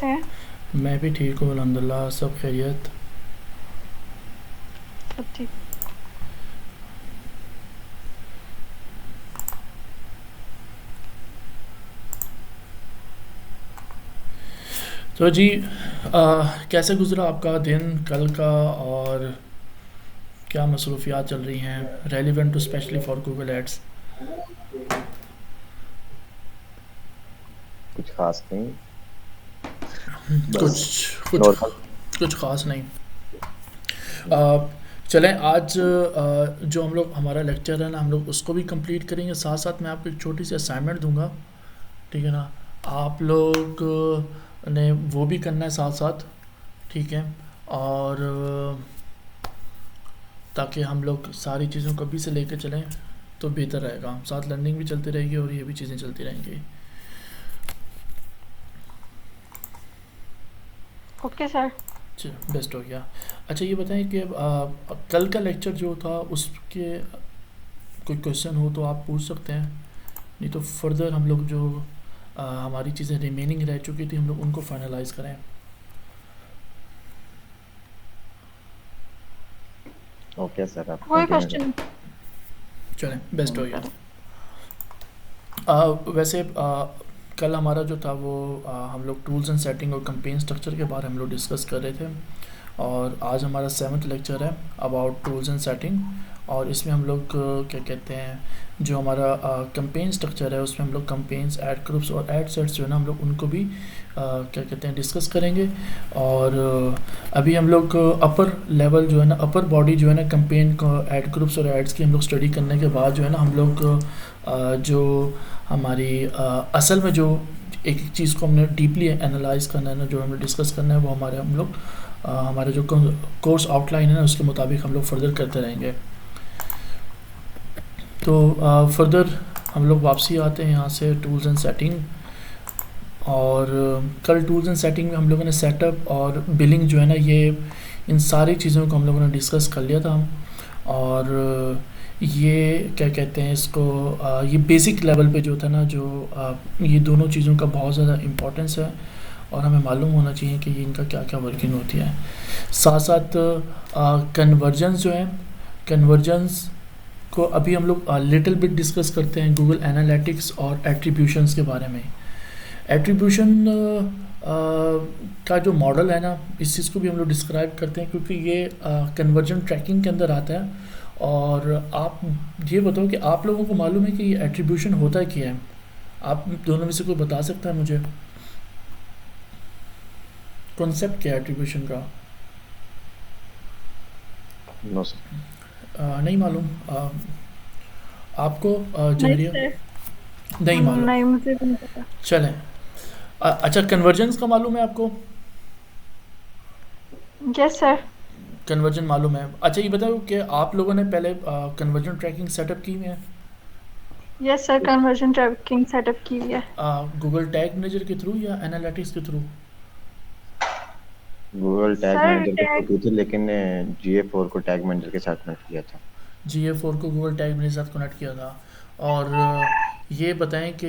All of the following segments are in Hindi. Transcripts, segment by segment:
हैं। मैं भी ठीक हूँ अल्हम्दुलिल्लाह, सब खैरियत। सब ठीक। तो जी कैसे गुज़रा आपका दिन कल का, और क्या मसरूफियात चल रही हैं relevant to specially for Google ads? कुछ खास नहीं। बस कुछ कुछ नॉर्मल। कुछ ख़ास नहीं। अ, चलें आज जो हम लोग हमारा लेक्चर है ना, हम लोग उसको भी कंप्लीट करेंगे, साथ साथ मैं आपको एक छोटी सी असाइनमेंट दूंगा। ठीक है ना? आप लोग ने वो भी करना है साथ साथ। ठीक है? और ताकि हम लोग सारी चीज़ों को अभी से लेकर चलें तो बेहतर रहेगा, साथ लर्निंग भी चलती रहेगी और ये भी चीज़ें चलती रहेंगी। Okay sir. बेस्ट हो गया। अच्छा ये बताएं कि कल का लेक्चर जो था उसके कोई क्वेश्चन हो तो आप पूछ सकते हैं, नहीं तो फर्दर हम लोग जो हमारी चीज़ें रिमेनिंग रह चुकी थी हम लोग उनको फाइनलाइज करें। ओके सर, आप कोई कंटिन्यू क्वेश्चन करें। चलें बेस्ट हो गया। करें। वैसे कल हमारा जो था वो हम लोग टूल्स एंड सेटिंग और कंपेन स्ट्रक्चर के बारे में हम लोग डिस्कस कर रहे थे, और आज हमारा 7th लेक्चर है अबाउट टूल्स एंड सेटिंग। और इसमें हम लोग क्या कहते हैं, जो हमारा कंपेन स्ट्रक्चर है उसमें हम लोग कंपेन्स, ऐड ग्रुप्स और ऐड सेट्स जो है ना हम लोग उनको भी क्या कहते हैं डिस्कस करेंगे। और अभी हम लोग अपर लेवल जो है ना, अपर बॉडी जो है ना कंपेन को, ऐड ग्रुप्स और ऐड्स की हम लोग स्टडी करने के बाद जो है ना हम लोग जो हमारी असल में जो एक एक चीज़ को हमने डीपली एनालाइज करना है ना, जो हमें डिस्कस करना है वो हम लोग हमारे जो कोर्स आउटलाइन है ना उसके मुताबिक हम लोग फर्दर करते रहेंगे। तो फर्दर हम लोग वापसी आते हैं यहाँ से टूल्स एंड सेटिंग। और कल टूल्स एंड सेटिंग में हम लोगों ने सेटअप और बिलिंग जो है ना, ये इन सारी चीज़ों को हम लोगों ने डिस्कस कर लिया था। और ये क्या कहते हैं इसको, ये बेसिक लेवल पे जो था ना, जो ये दोनों चीज़ों का बहुत ज़्यादा इम्पोर्टेंस है और हमें मालूम होना चाहिए कि ये इनका क्या क्या वर्किंग होती है। साथ साथ कन्वर्जन्स जो है, कन्वर्जन्स को अभी हम लोग लिटिल बिट डिस्कस करते हैं गूगल एनालिटिक्स और एट्रीब्यूशंस के बारे में। एट्रीब्यूशन का जो मॉडल है ना, इस चीज़ को भी हम लोग डिस्क्राइब करते हैं क्योंकि ये कन्वर्जन ट्रैकिंग के अंदर आता है। और आप ये बताओ कि आप लोगों को मालूम है कि ये एट्रीब्यूशन होता है क्या है? आप दोनों में से कोई बता सकता है मुझे कॉन्सेप्ट क्या है एट्रीब्यूशन का? No sir. नहीं मालूम आपको नहीं जहरिया? सर। नहीं मालूम। नहीं, मुझे भी नहीं पता। चलें। अच्छा कन्वर्जेंस का मालूम है आपको? Yes sir. कन्वर्जन मालूम है। अच्छा ये बताओ कि आप लोगों ने पहले कन्वर्जन ट्रैकिंग सेटअप की हुई है yes sir, conversion tracking setup की हुई है। गूगल टैग मैनेजर के थ्रू या एनालिटिक्स के through? Google tag sir manager के थ्रू टैग। की थी, लेकिन GA4 को टैग मैनेजर के साथ कनेक्ट किया था। GA4 को गूगल टैग मैनेजर के साथ कनेक्ट किया था। और ये बताएं कि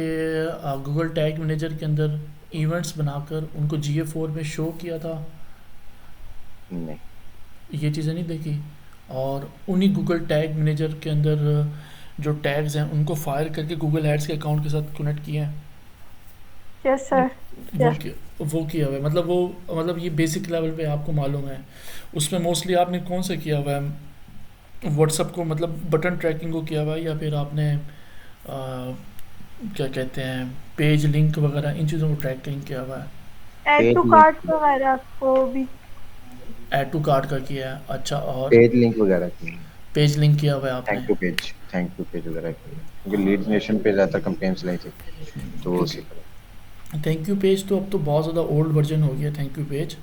गूगल टैग मैनेजर के अंदर इवेंट्स बनाकर उनको GA4 में शो किया था, नहीं। ये चीज़ें नहीं देखी? और उन्हीं गूगल टैग मैनेजर के अंदर जो टैग्स हैं उनको फायर करके गूगल एड्स के अकाउंट के साथ कनेक्ट किए हैं? Yes sir. वो यस। वो किया हुआ है, मतलब वो, मतलब ये बेसिक लेवल पे आपको मालूम है। उसमें मोस्टली आपने कौन सा किया हुआ है? व्हाट्सअप को मतलब बटन ट्रैकिंग को किया हुआ है, या फिर आपने क्या कहते हैं पेज लिंक वगैरह इन चीज़ों को ट्रैकिंग किया हुआ है? Add to page cart link, वगैरह को भी। ऐड टू कार्ट का किया है, अच्छा। और पेज लिंक वगैरह की, पेज लिंक किया हुआ है आपने? थैंक यू पेज वगैरह की, क्योंकि लीड नेशन पे ज़्यादा कंप्लेंट्स लाई थी, तो वो क्योंकि उसी पर। थैंक यू पेज तो अब तो बहुत ज़्यादा ओल्ड वर्जन हो गया थैंक यू पेज,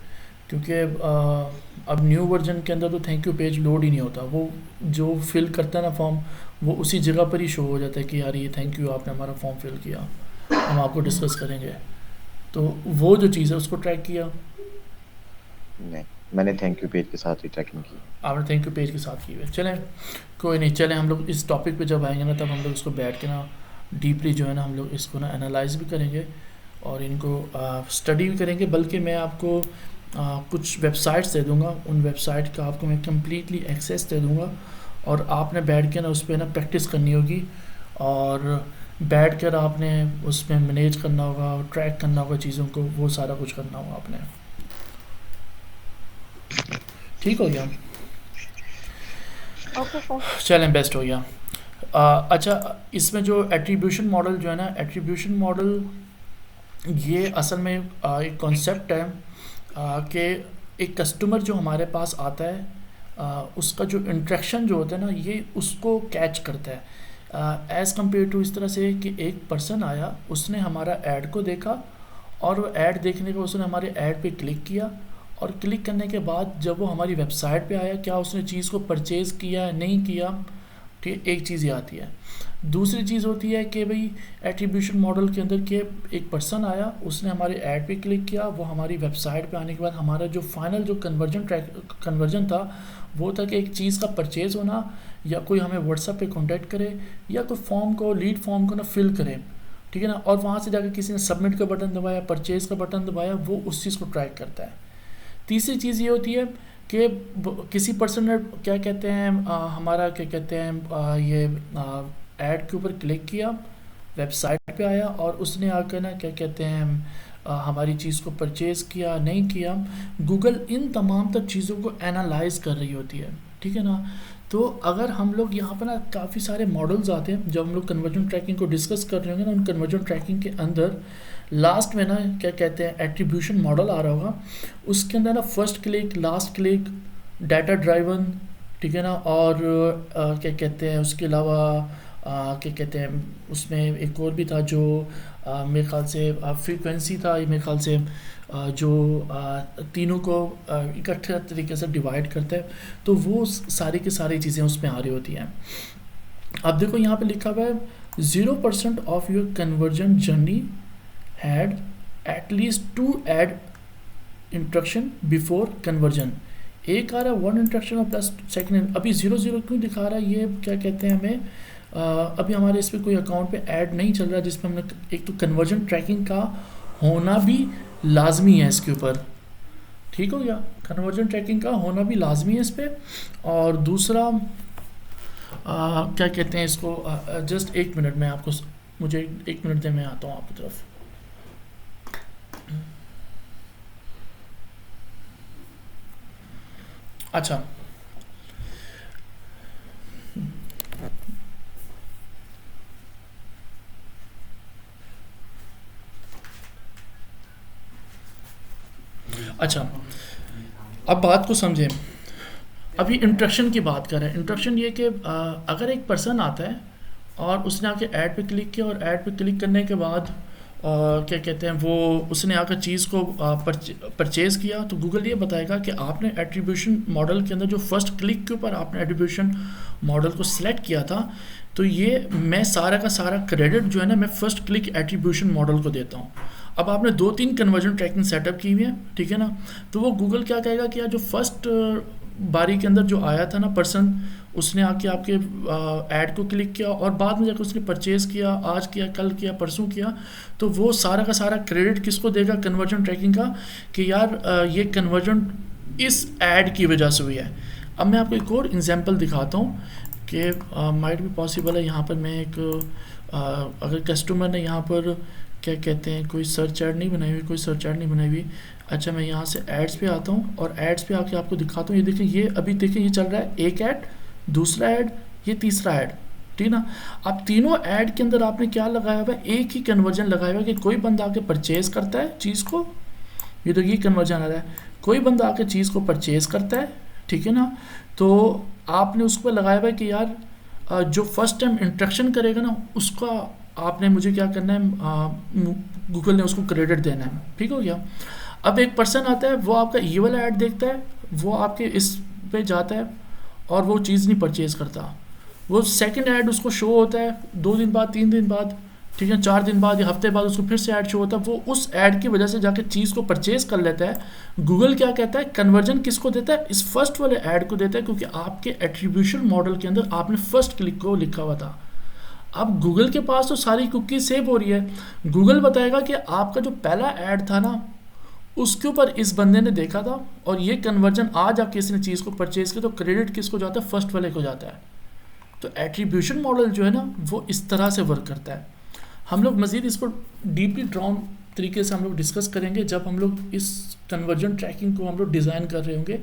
क्योंकि अब न्यू वर्जन के अंदर तो थैंक यू पेज लोड ही नहीं होता। वो जो फिल करता है ना फॉर्म, वो उसी जगह पर ही शो हो जाता है कि यार ये थैंक यू आपने हमारा फॉर्म फिल किया, हम आपको डिस्कस करेंगे। तो वो जो चीज़ है उसको ट्रैक किया? नहीं, मैंने थैंक यू पेज के साथ ही ट्रैकिंग की। आपने थैंक यू पेज के साथ की हुई है। चलें कोई नहीं, चलें हम लोग इस टॉपिक पे जब आएंगे ना तब हम लोग इसको बैठ के ना डीपली जो है ना हम लोग इसको ना एनालाइज भी करेंगे। और इनको स्टडी भी करेंगे, बल्कि मैं आपको कुछ वेबसाइट्स दे दूंगा, उन वेबसाइट का आपको मैं कम्प्लीटली एक्सेस दे दूंगा और आपने बैठ के ना उस पर ना प्रैक्टिस करनी होगी और बैठ कर आपने उसमें मैनेज करना होगा, ट्रैक करना होगा चीज़ों को, वो सारा कुछ करना होगा आपने। ठीक हो गया? Okay sir. चलें, बेस्ट हो गया। अच्छा, इसमें जो एट्रीब्यूशन मॉडल जो है ना, एट्रीब्यूशन मॉडल ये असल में एक कॉन्सेप्ट है कि एक कस्टमर जो हमारे पास आता है उसका जो इंट्रैक्शन जो होता है ना, ये उसको कैच करता है एज़ कम्पेयर टू इस तरह से कि एक पर्सन आया, उसने हमारा ऐड को देखा और वो ऐड देखने के उसने हमारे ऐड पे क्लिक किया और क्लिक करने के बाद जब वो हमारी वेबसाइट पे आया, क्या उसने चीज़ को परचेज़ किया नहीं किया, ठीक, एक चीज़ ये आती है। दूसरी चीज़ होती है कि भाई एट्रीब्यूशन मॉडल के अंदर के एक पर्सन आया, उसने हमारे ऐड पे क्लिक किया, वो हमारी वेबसाइट पे आने के बाद हमारा जो फाइनल जो कन्वर्जन था वो था कि एक चीज़ का परचेज़ होना, या कोई हमें व्हाट्सएप पे कांटेक्ट करे या कोई फॉर्म को, लीड फॉर्म को ना फिल करे, ठीक है ना, और वहाँ से जाकर किसी ने सबमिट का बटन दबाया, परचेज़ का बटन दबाया, वो उस चीज़ को ट्रैक करता है। तीसरी चीज़ ये होती है कि किसी पर्सन ने क्या कहते हैं हमारा क्या कहते हैं ये ऐड के ऊपर क्लिक किया, वेबसाइट पे आया और उसने आकर ना क्या कहते हैं हमारी चीज़ को परचेज़ किया नहीं किया। गूगल इन तमाम तक चीज़ों को एनालाइज कर रही होती है, ठीक है ना। तो अगर हम लोग यहाँ पर ना काफ़ी सारे मॉडल्स आते हैं, जब हम लोग कन्वर्जन ट्रैकिंग को डिस्कस कर रहे होंगे ना, उन कन्वर्जन ट्रैकिंग के अंदर लास्ट में ना क्या कहते हैं एट्रीब्यूशन मॉडल आ रहा होगा, उसके अंदर ना first click, last click, data driven, ठीक है ना, और क्या कहते हैं उसके अलावा क्या कहते हैं उसमें एक और भी था जो मेरे ख्याल से फ्रीक्वेंसी था, मेरे ख्याल से जो तीनों को इकट्ठे तरीके से डिवाइड करता है, तो वो सारी की सारी चीज़ें उसमें आ रही होती हैं। अब देखो यहाँ पे लिखा हुआ है 0% of your conversion journey had at least 2 add instruction before conversion. एक आ रहा है 1 इंस्ट्रक्शन और प्लस सेकंड। अभी 0 क्यों दिखा रहा है, ये क्या कहते हैं हमें अभी हमारे इस पर कोई अकाउंट पे ऐड नहीं चल रहा, जिसमें हमने एक तो कन्वर्जन ट्रैकिंग का होना भी लाजमी है इसके ऊपर, ठीक हो गया, कन्वर्जन ट्रैकिंग का होना भी लाजमी है इस पर। और दूसरा क्या कहते हैं इसको, जस्ट 1 मिनट में आपको, मुझे 1 मिनट दे, मैं आता हूँ आपकी तरफ। अच्छा, अच्छा, अब बात को समझें। अभी इंट्रैक्शन की बात कर रहे हैं। इंट्रैक्शन ये कि अगर एक पर्सन आता है और उसने आके ऐड पे क्लिक किया और ऐड पे क्लिक करने के बाद क्या कहते हैं वो उसने आकर चीज़ को परचेज़ किया, तो गूगल ये बताएगा कि आपने एट्रीब्यूशन मॉडल के अंदर जो फर्स्ट क्लिक के ऊपर आपने एट्रीब्यूशन मॉडल को सिलेक्ट किया था, तो ये मैं सारा का सारा क्रेडिट जो है ना मैं फर्स्ट क्लिक एट्रीब्यूशन मॉडल को देता हूँ। अब आपने 2-3 कन्वर्जन ट्रैकिंग सेटअप की हुई है, ठीक है ना, तो वो गूगल क्या कहेगा कि यार जो फर्स्ट बारी के अंदर जो आया था ना पर्सन, उसने आके आपके ऐड को क्लिक किया और बाद में जाकर उसने परचेज़ किया, आज किया, कल किया, परसों किया, तो वो सारा का सारा क्रेडिट किसको देगा कन्वर्जन ट्रैकिंग का, कि यार ये कन्वर्जन इस ऐड की वजह से हुई है। अब मैं आपको एक और एग्जांपल दिखाता हूँ कि माइट भी पॉसिबल है। यहाँ पर मैं एक अगर कस्टमर ने यहाँ पर क्या कहते हैं कोई सर्च ऐड नहीं बनाई हुई, कोई सर्च ऐड नहीं बनाई हुई, अच्छा मैं यहाँ से एड्स पे आता हूँ और एड्स पे आके आपको दिखाता हूँ। ये देखें, ये अभी देखें ये चल रहा है, एक ऐड, दूसरा ऐड, ये तीसरा ऐड, ठीक ना। अब तीनों ऐड के अंदर आपने क्या लगाया हुआ है, एक ही कन्वर्जन लगाया हुआ है कि कोई बंदा आके परचेज़ करता है चीज़ को, ये तो ये कन्वर्जन आ रहा है, कोई बंदा आके चीज़ को परचेज़ करता है, ठीक है ना। तो आपने उस पर लगाया हुआ है कि यार जो फर्स्ट टाइम इंट्रैक्शन करेगा ना उसका आपने मुझे क्या करना है, गूगल ने उसको क्रेडिट देना है, ठीक हो गया। अब एक पर्सन आता है, वो आपका ये वाला ऐड देखता है, वो आपके इस पे जाता है और वो चीज़ नहीं परचेज़ करता, वो सेकंड ऐड उसको शो होता है 2 दिन बाद, 3 दिन बाद, ठीक है, 4 दिन बाद या हफ्ते बाद उसको फिर से ऐड शो होता है, वो उस ऐड की वजह से जाके चीज़ को परचेज़ कर लेता है। गूगल क्या कहता है, कन्वर्जन किसको देता है, इस फर्स्ट वाले ऐड को देता है, क्योंकि आपके एट्रीब्यूशन मॉडल के अंदर आपने फर्स्ट क्लिक को लिखा हुआ था। अब गूगल के पास तो सारी कुकी सेव हो रही है। गूगल बताएगा कि आपका जो पहला ऐड था ना, उसके ऊपर इस बंदे ने देखा था और ये कन्वर्जन आज आप किसी ने चीज़ को परचेज किया तो क्रेडिट किसको जाता है? फर्स्ट वाले को जाता है। तो एट्रीब्यूशन मॉडल जो है ना वो इस तरह से वर्क करता है। हम लोग मज़ीद इसको डीपली ड्राउन तरीके से हम लोग डिस्कस करेंगे जब हम लोग इस कन्वर्जन ट्रैकिंग को हम लोग डिज़ाइन कर रहे होंगे।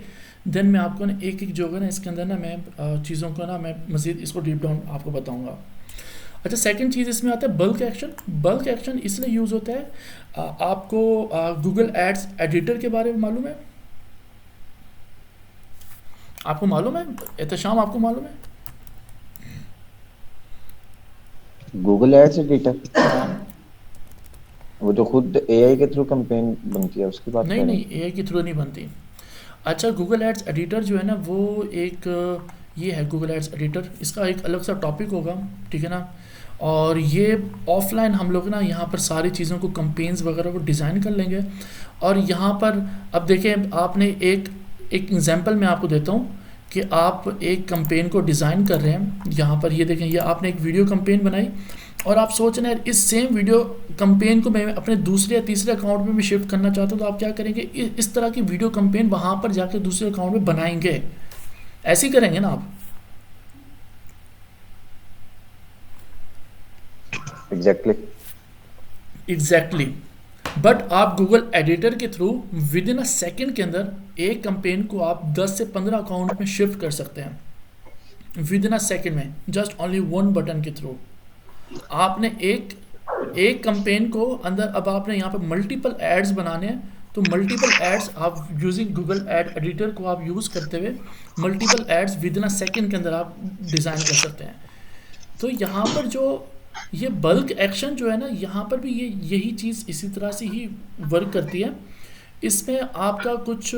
देन मैं आपको ना एक एक जो है ना इसके अंदर ना मैं चीज़ों को ना मैं मज़ीद इसको डीप डाउन आपको बताऊँगा। अच्छा, सेकंड चीज़ इसमें आता है बल्क एक्शन। बल्क एक्शन इसलिए यूज़ होता है, आपको गूगल एड्स एडिटर के बारे में मालूम है? आपको मालूम है एहतशाम, आपको मालूम है? गूगल एड्स एडिटर, हाँ, वो जो खुद एआई के थ्रू कैंपेन बनती है उसकी बात नहीं कर रहे नहीं, एआई के थ्रू नहीं बनती। अच्छा, गूगल एड्स एडिटर जो है ना वो एक ये है गूगल एड्स एडिटर, इसका एक अलग सा टॉपिक होगा, ठीक है ना। और ये ऑफलाइन हम लोग ना यहाँ पर सारी चीज़ों को कंपेन्स वगैरह को डिज़ाइन कर लेंगे। और यहाँ पर अब देखें, आपने एक एग्जांपल मैं आपको देता हूँ कि आप एक कंपेन को डिज़ाइन कर रहे हैं। यहाँ पर ये देखें, ये आपने एक वीडियो कंपेन बनाई और आप सोच रहे हैं इस सेम वीडियो कंपेन को मैं अपने दूसरे या तीसरे अकाउंट में भी शिफ्ट करना चाहता हूँ। तो आप क्या करेंगे, इस तरह की वीडियो कंपेन वहाँ पर जाकर दूसरे अकाउंट में बनाएंगे। ऐसे ही करेंगे ना आप? एग्जैक्टली। बट आप गूगल एडिटर के through with in a second के अंदर एक कंपेन को आप 10 से 15 अकाउंट में शिफ्ट कर सकते हैं विद इन अ सेकेंड में, जस्ट ओनली वन बटन के थ्रू। आपने एक कंपेन को अंदर, अब आपने यहाँ पर मल्टीपल एड्स बनाने हैं तो मल्टीपल एड्स आप यूजिंग गूगल एड एडिटर को आप यूज़ करते हुए multiple ads within a second के अंदर आप डिज़ाइन कर सकते हैं। तो यहाँ पर जो ये बल्क एक्शन जो है ना, यहाँ पर भी यही चीज़ इसी तरह से ही वर्क करती है। इसमें आपका कुछ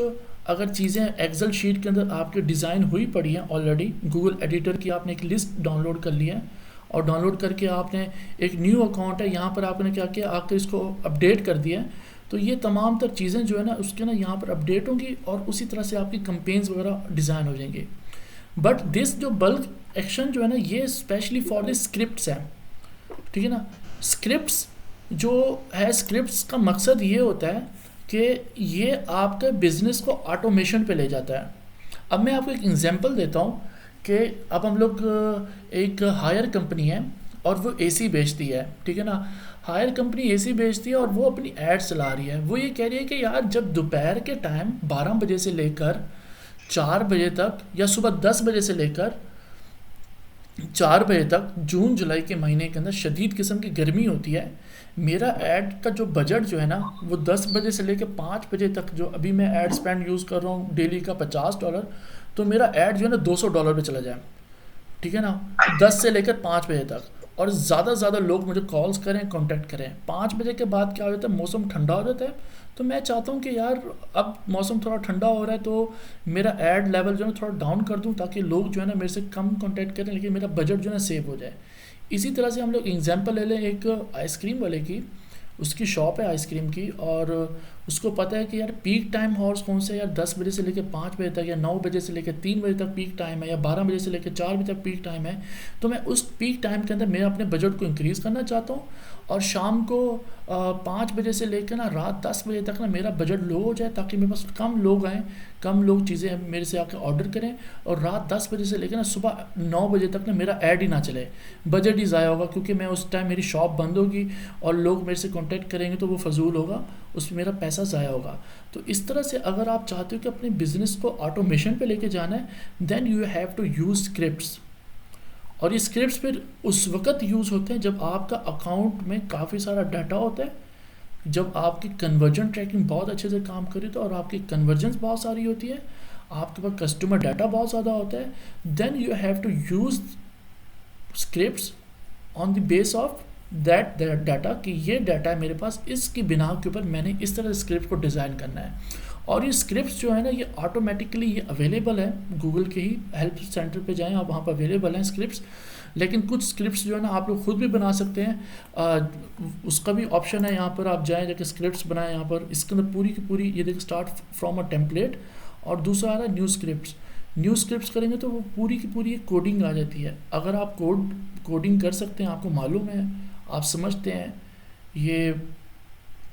अगर चीज़ें एक्सेल शीट के अंदर आपके डिज़ाइन हुई पड़ी हैं ऑलरेडी, गूगल एडिटर की आपने एक लिस्ट डाउनलोड कर ली है और डाउनलोड करके आपने एक न्यू अकाउंट है, यहाँ पर आपने क्या किया, आकर इसको अपडेट कर दिया है। तो ये तमाम तर चीज़ें जो है ना उसके ना यहाँ पर अपडेट होंगी और उसी तरह से आपकी कंपेन्स वगैरह डिज़ाइन हो जाएंगे। बट दिस जो बल्क एक्शन जो है ना ये स्पेशली फॉर द स्क्रिप्ट्स है, ठीक है ना। स्क्रिप्ट्स जो है, स्क्रिप्ट्स का मकसद ये होता है कि ये आपके बिजनेस को ऑटोमेशन पे ले जाता है। अब मैं आपको एक एग्जांपल देता हूँ कि अब हम लोग एक हायर कंपनी है और वो एसी बेचती है, ठीक है ना। हायर कंपनी एसी बेचती है और वो अपनी एड चला रही है। वो ये कह रही है कि यार जब दोपहर के टाइम 12 बजे से लेकर 4 बजे तक या सुबह 10 बजे से लेकर 4 बजे तक जून जुलाई के महीने के अंदर शदीद किस्म की गर्मी होती है, मेरा ऐड का जो बजट जो है ना वो 10 बजे से लेकर 5 बजे तक, जो अभी मैं ऐड स्पेंड यूज़ कर रहा हूँ डेली का $50, तो मेरा ऐड जो है ना $200 पे चला जाए, ठीक है ना, 10 से लेकर 5 बजे तक। और ज़्यादा से ज़्यादा लोग मुझे कॉल्स करें, कांटेक्ट करें। 5 बजे के बाद क्या हो जाता है, मौसम ठंडा हो जाता है। तो मैं चाहता हूँ कि यार अब मौसम थोड़ा ठंडा हो रहा है तो मेरा ऐड लेवल जो है थोड़ा डाउन कर दूँ ताकि लोग जो है ना मेरे से कम कांटेक्ट करें लेकिन मेरा बजट जो है ना सेव हो जाए। इसी तरह से हम लोग एग्जांपल ले लें एक आइसक्रीम वाले की। उसकी शॉप है आइसक्रीम की और उसको पता है कि यार पीक टाइम हॉर्स कौन से, यार 10 बजे से लेकर 5 बजे तक या 9 बजे से लेकर 3 बजे तक पीक टाइम है या 12 बजे से लेकर 4 बजे तक पीक टाइम है। तो मैं उस पीक टाइम के अंदर मैं अपने बजट को इंक्रीज़ करना चाहता हूँ और शाम को 5 बजे से लेकर ना रात 10 बजे तक ना मेरा बजट लो हो जाए ताकि मेरे पास कम लोग आएँ, कम लोग चीज़ें मेरे से आकर ऑर्डर करें और रात 10 बजे से लेकर ना सुबह 9 बजे तक ना मेरा ऐड ही ना चले, बजट ही ज़ाया होगा क्योंकि मैं उस टाइम मेरी शॉप बंद होगी और लोग मेरे से कॉन्टेक्ट करेंगे तो वो फजूल होगा, उसमें मेरा पैसा ज़ाया होगा। तो इस तरह से अगर आप चाहते हो कि अपने बिजनेस को ऑटोमेशन पे लेके जाना है, then you have to use scripts. और ये स्क्रिप्ट्स फिर उस वक्त यूज़ होते हैं जब आपका अकाउंट में काफ़ी सारा डाटा होता है, जब आपकी कन्वर्जन ट्रैकिंग बहुत अच्छे से काम कर रही है और आपकी कन्वर्जन्स बहुत सारी होती है, आपके पास कस्टमर डाटा बहुत ज़्यादा होता है, then you have to use scripts on the base of that data कि ये डाटा है मेरे पास, इसकी बिना के ऊपर मैंने इस तरह स्क्रिप्ट को डिज़ाइन करना है। और ये स्क्रिप्ट्स जो है ना ये ऑटोमेटिकली ये अवेलेबल है, गूगल के ही हेल्प सेंटर पे जाएं आप, वहाँ पर अवेलेबल हैं स्क्रिप्ट्स। लेकिन कुछ स्क्रिप्ट्स जो है ना आप लोग खुद भी बना सकते हैं, उसका भी ऑप्शन है, यहाँ पर आप जाएँ जाके स्क्रिप्ट्स बनाएं। यहाँ पर इसके अंदर पूरी की पूरी ये देखिए स्टार्ट फ्रॉम अ टेम्पलेट और दूसरा आ रहा है न्यू स्क्रिप्ट्स। न्यू स्क्रिप्ट्स करेंगे तो वो पूरी की पूरी एक कोडिंग आ जाती है। अगर आप कोडिंग कर सकते हैं, आपको मालूम है, आप समझते हैं ये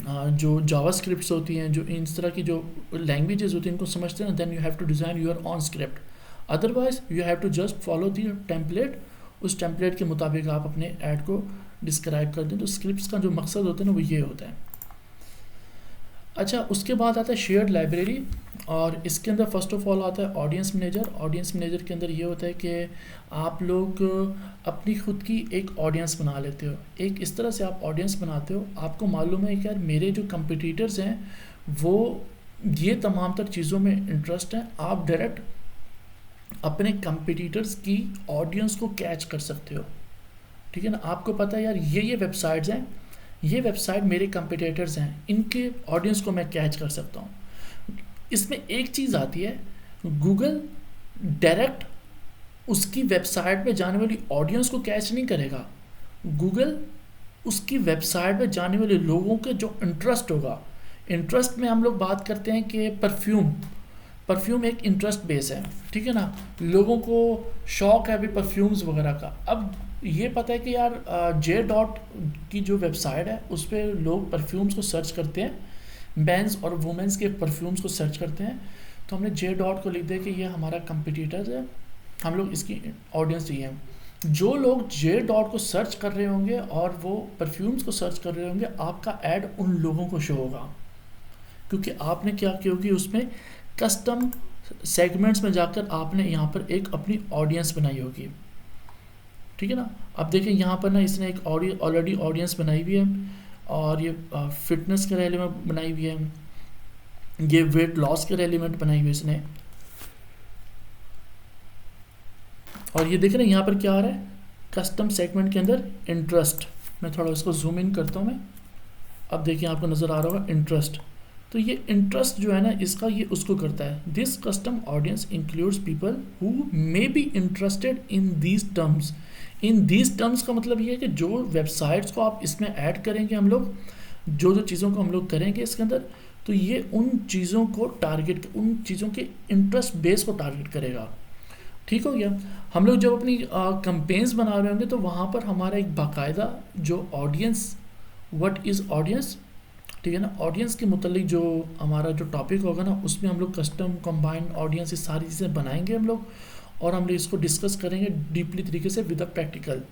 जो जावा स्क्रिप्ट्स होती हैं, जो इस तरह की जो लैंग्वेजेस होती हैं, इनको समझते हैं, then you have to design your own script. Otherwise you have to just follow the template, उस टेम्पलेट के मुताबिक आप अपने ऐड को डिस्क्राइब कर दें। तो स्क्रिप्ट्स का जो मकसद होता है ना वो ये होता है। अच्छा, उसके बाद आता है शेयर्ड लाइब्रेरी, और इसके अंदर फर्स्ट ऑफ ऑल आता है ऑडियंस मैनेजर। ऑडियंस मैनेजर के अंदर ये होता है कि आप लोग अपनी खुद की एक ऑडियंस बना लेते हो। एक इस तरह से आप ऑडियंस बनाते हो, आपको मालूम है कि यार मेरे जो कंपिटिटर्स हैं वो ये तमाम तर चीज़ों में इंटरेस्ट है, आप डायरेक्ट अपने कंपिटिटर्स की ऑडियंस को कैच कर सकते हो। ठीक है ना, आपको पता है यार ये वेबसाइट्स हैं, ये वेबसाइट मेरे कंपिटिटर्स हैं, इनके ऑडियंस को मैं कैच कर सकता हूँ। इसमें एक चीज़ आती है, गूगल डायरेक्ट उसकी वेबसाइट पे जाने वाली ऑडियंस को कैच नहीं करेगा। गूगल उसकी वेबसाइट पे जाने वाले लोगों के जो इंटरेस्ट होगा, इंटरेस्ट में हम लोग बात करते हैं कि परफ्यूम एक इंटरेस्ट बेस है, ठीक है ना, लोगों को शौक है अभी परफ्यूम्स वगैरह का। अब ये पता है कि यार जे डॉट की जो वेबसाइट है उस पर लोग परफ्यूम्स को सर्च करते हैं, मेंस और वुमेंस के परफ्यूम्स को सर्च करते हैं। तो हमने जे डॉट को लिख दिया कि ये हमारा कंपिटिटर है, हम लोग इसकी ऑडियंस चाहिए। जो लोग जे डॉट को सर्च कर रहे होंगे और वो परफ्यूम्स को सर्च कर रहे होंगे, आपका ऐड उन लोगों को शो होगा, क्योंकि आपने क्या किया कि उसमें कस्टम सेगमेंट्स में जाकर आपने यहाँ पर एक अपनी ऑडियंस बनाई होगी। ठीक है ना, अब देखिए यहाँ पर ना इसने एक ऑलरेडी ऑडियंस बनाई हुई है, और ये फिटनेस के रैली में बनाई हुई है, ये वेट लॉस के रैली में बनाई हुई है इसने। और ये देख रहे हैं यहाँ पर क्या आ रहा है, कस्टम सेगमेंट के अंदर इंटरेस्ट। मैं थोड़ा इसको जूम इन करता हूँ मैं, अब देखिए आपको नज़र आ रहा होगा इंटरेस्ट। तो ये इंटरेस्ट जो है ना इसका, ये उसको करता है, this custom audience includes people who may be interested in these terms. In these terms का मतलब ये है कि जो वेबसाइट्स को आप इसमें ऐड करेंगे, हम लोग जो चीज़ों को हम लोग करेंगे इसके अंदर, तो ये उन चीज़ों को टारगेट, उन चीज़ों के इंटरेस्ट बेस को टारगेट करेगा। ठीक हो गया। हम लोग जब अपनी कंपेन्स बना रहे होंगे तो वहाँ पर हमारा एक बाकायदा जो ऑडियंस, व्हाट इज़ ऑडियंस, ठीक है ना, ऑडियंस के मुतालिक जो हमारा जो टॉपिक होगा ना, उसमें हम लोग कस्टम, कंबाइंड ऑडियंस, ये सारी चीज़ें बनाएंगे हम लोग, और हम लोग इसको डिस्कस करेंगे डीपली तरीके से विद अ प्रैक्टिकल,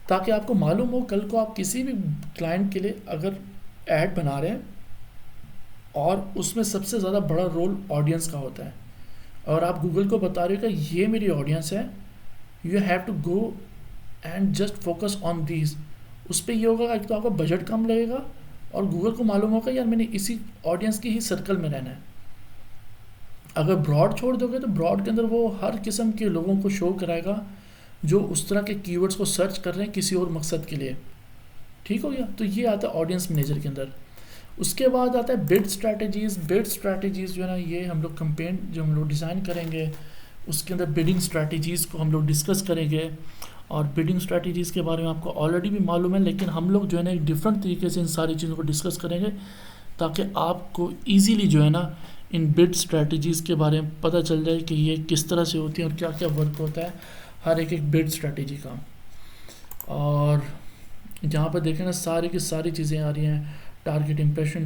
ताकि आपको मालूम हो कल को आप किसी भी क्लाइंट के लिए अगर ऐड बना रहे हैं और उसमें सबसे ज़्यादा बड़ा रोल ऑडियंस का होता है, और आप गूगल को बता रहे हो कि ये मेरी ऑडियंस है, you have to go and just focus on these, उस पर ये होगा कि तो आपका बजट कम लगेगा, और गूगल को मालूम होगा यार मैंने इसी ऑडियंस की ही सर्कल में रहना है। अगर ब्रॉड छोड़ दोगे तो ब्रॉड के अंदर वो हर किस्म के लोगों को शो कराएगा जो उस तरह के कीवर्ड्स को सर्च कर रहे हैं किसी और मकसद के लिए। ठीक हो गया, तो ये आता है ऑडियंस मैनेजर के अंदर। उसके बाद आता है बिड स्ट्रैटेजीज़। बिड स्ट्रैटेजीज़ जो है ना, ये हम लोग कैंपेन जो हम लोग डिज़ाइन करेंगे उसके अंदर बिडिंग स्ट्रैटेजीज़ को हम लोग डिस्कस करेंगे, और बिडिंग स्ट्रैटेजीज़ के बारे में आपको ऑलरेडी भी मालूम है, लेकिन हम लोग जो है ना एक डिफरेंट तरीके से इन सारी चीज़ों को डिस्कस करेंगे, ताकि आपको ईजीली जो है ना इन बिड स्ट्रैटेजीज़ के बारे में पता चल जाए कि ये किस तरह से होती है और क्या क्या वर्क होता है हर एक बिड स्ट्रैटेजी का। और जहाँ पर देखें ना सारी की सारी चीज़ें आ रही हैं, टारगेट इम्प्रेशन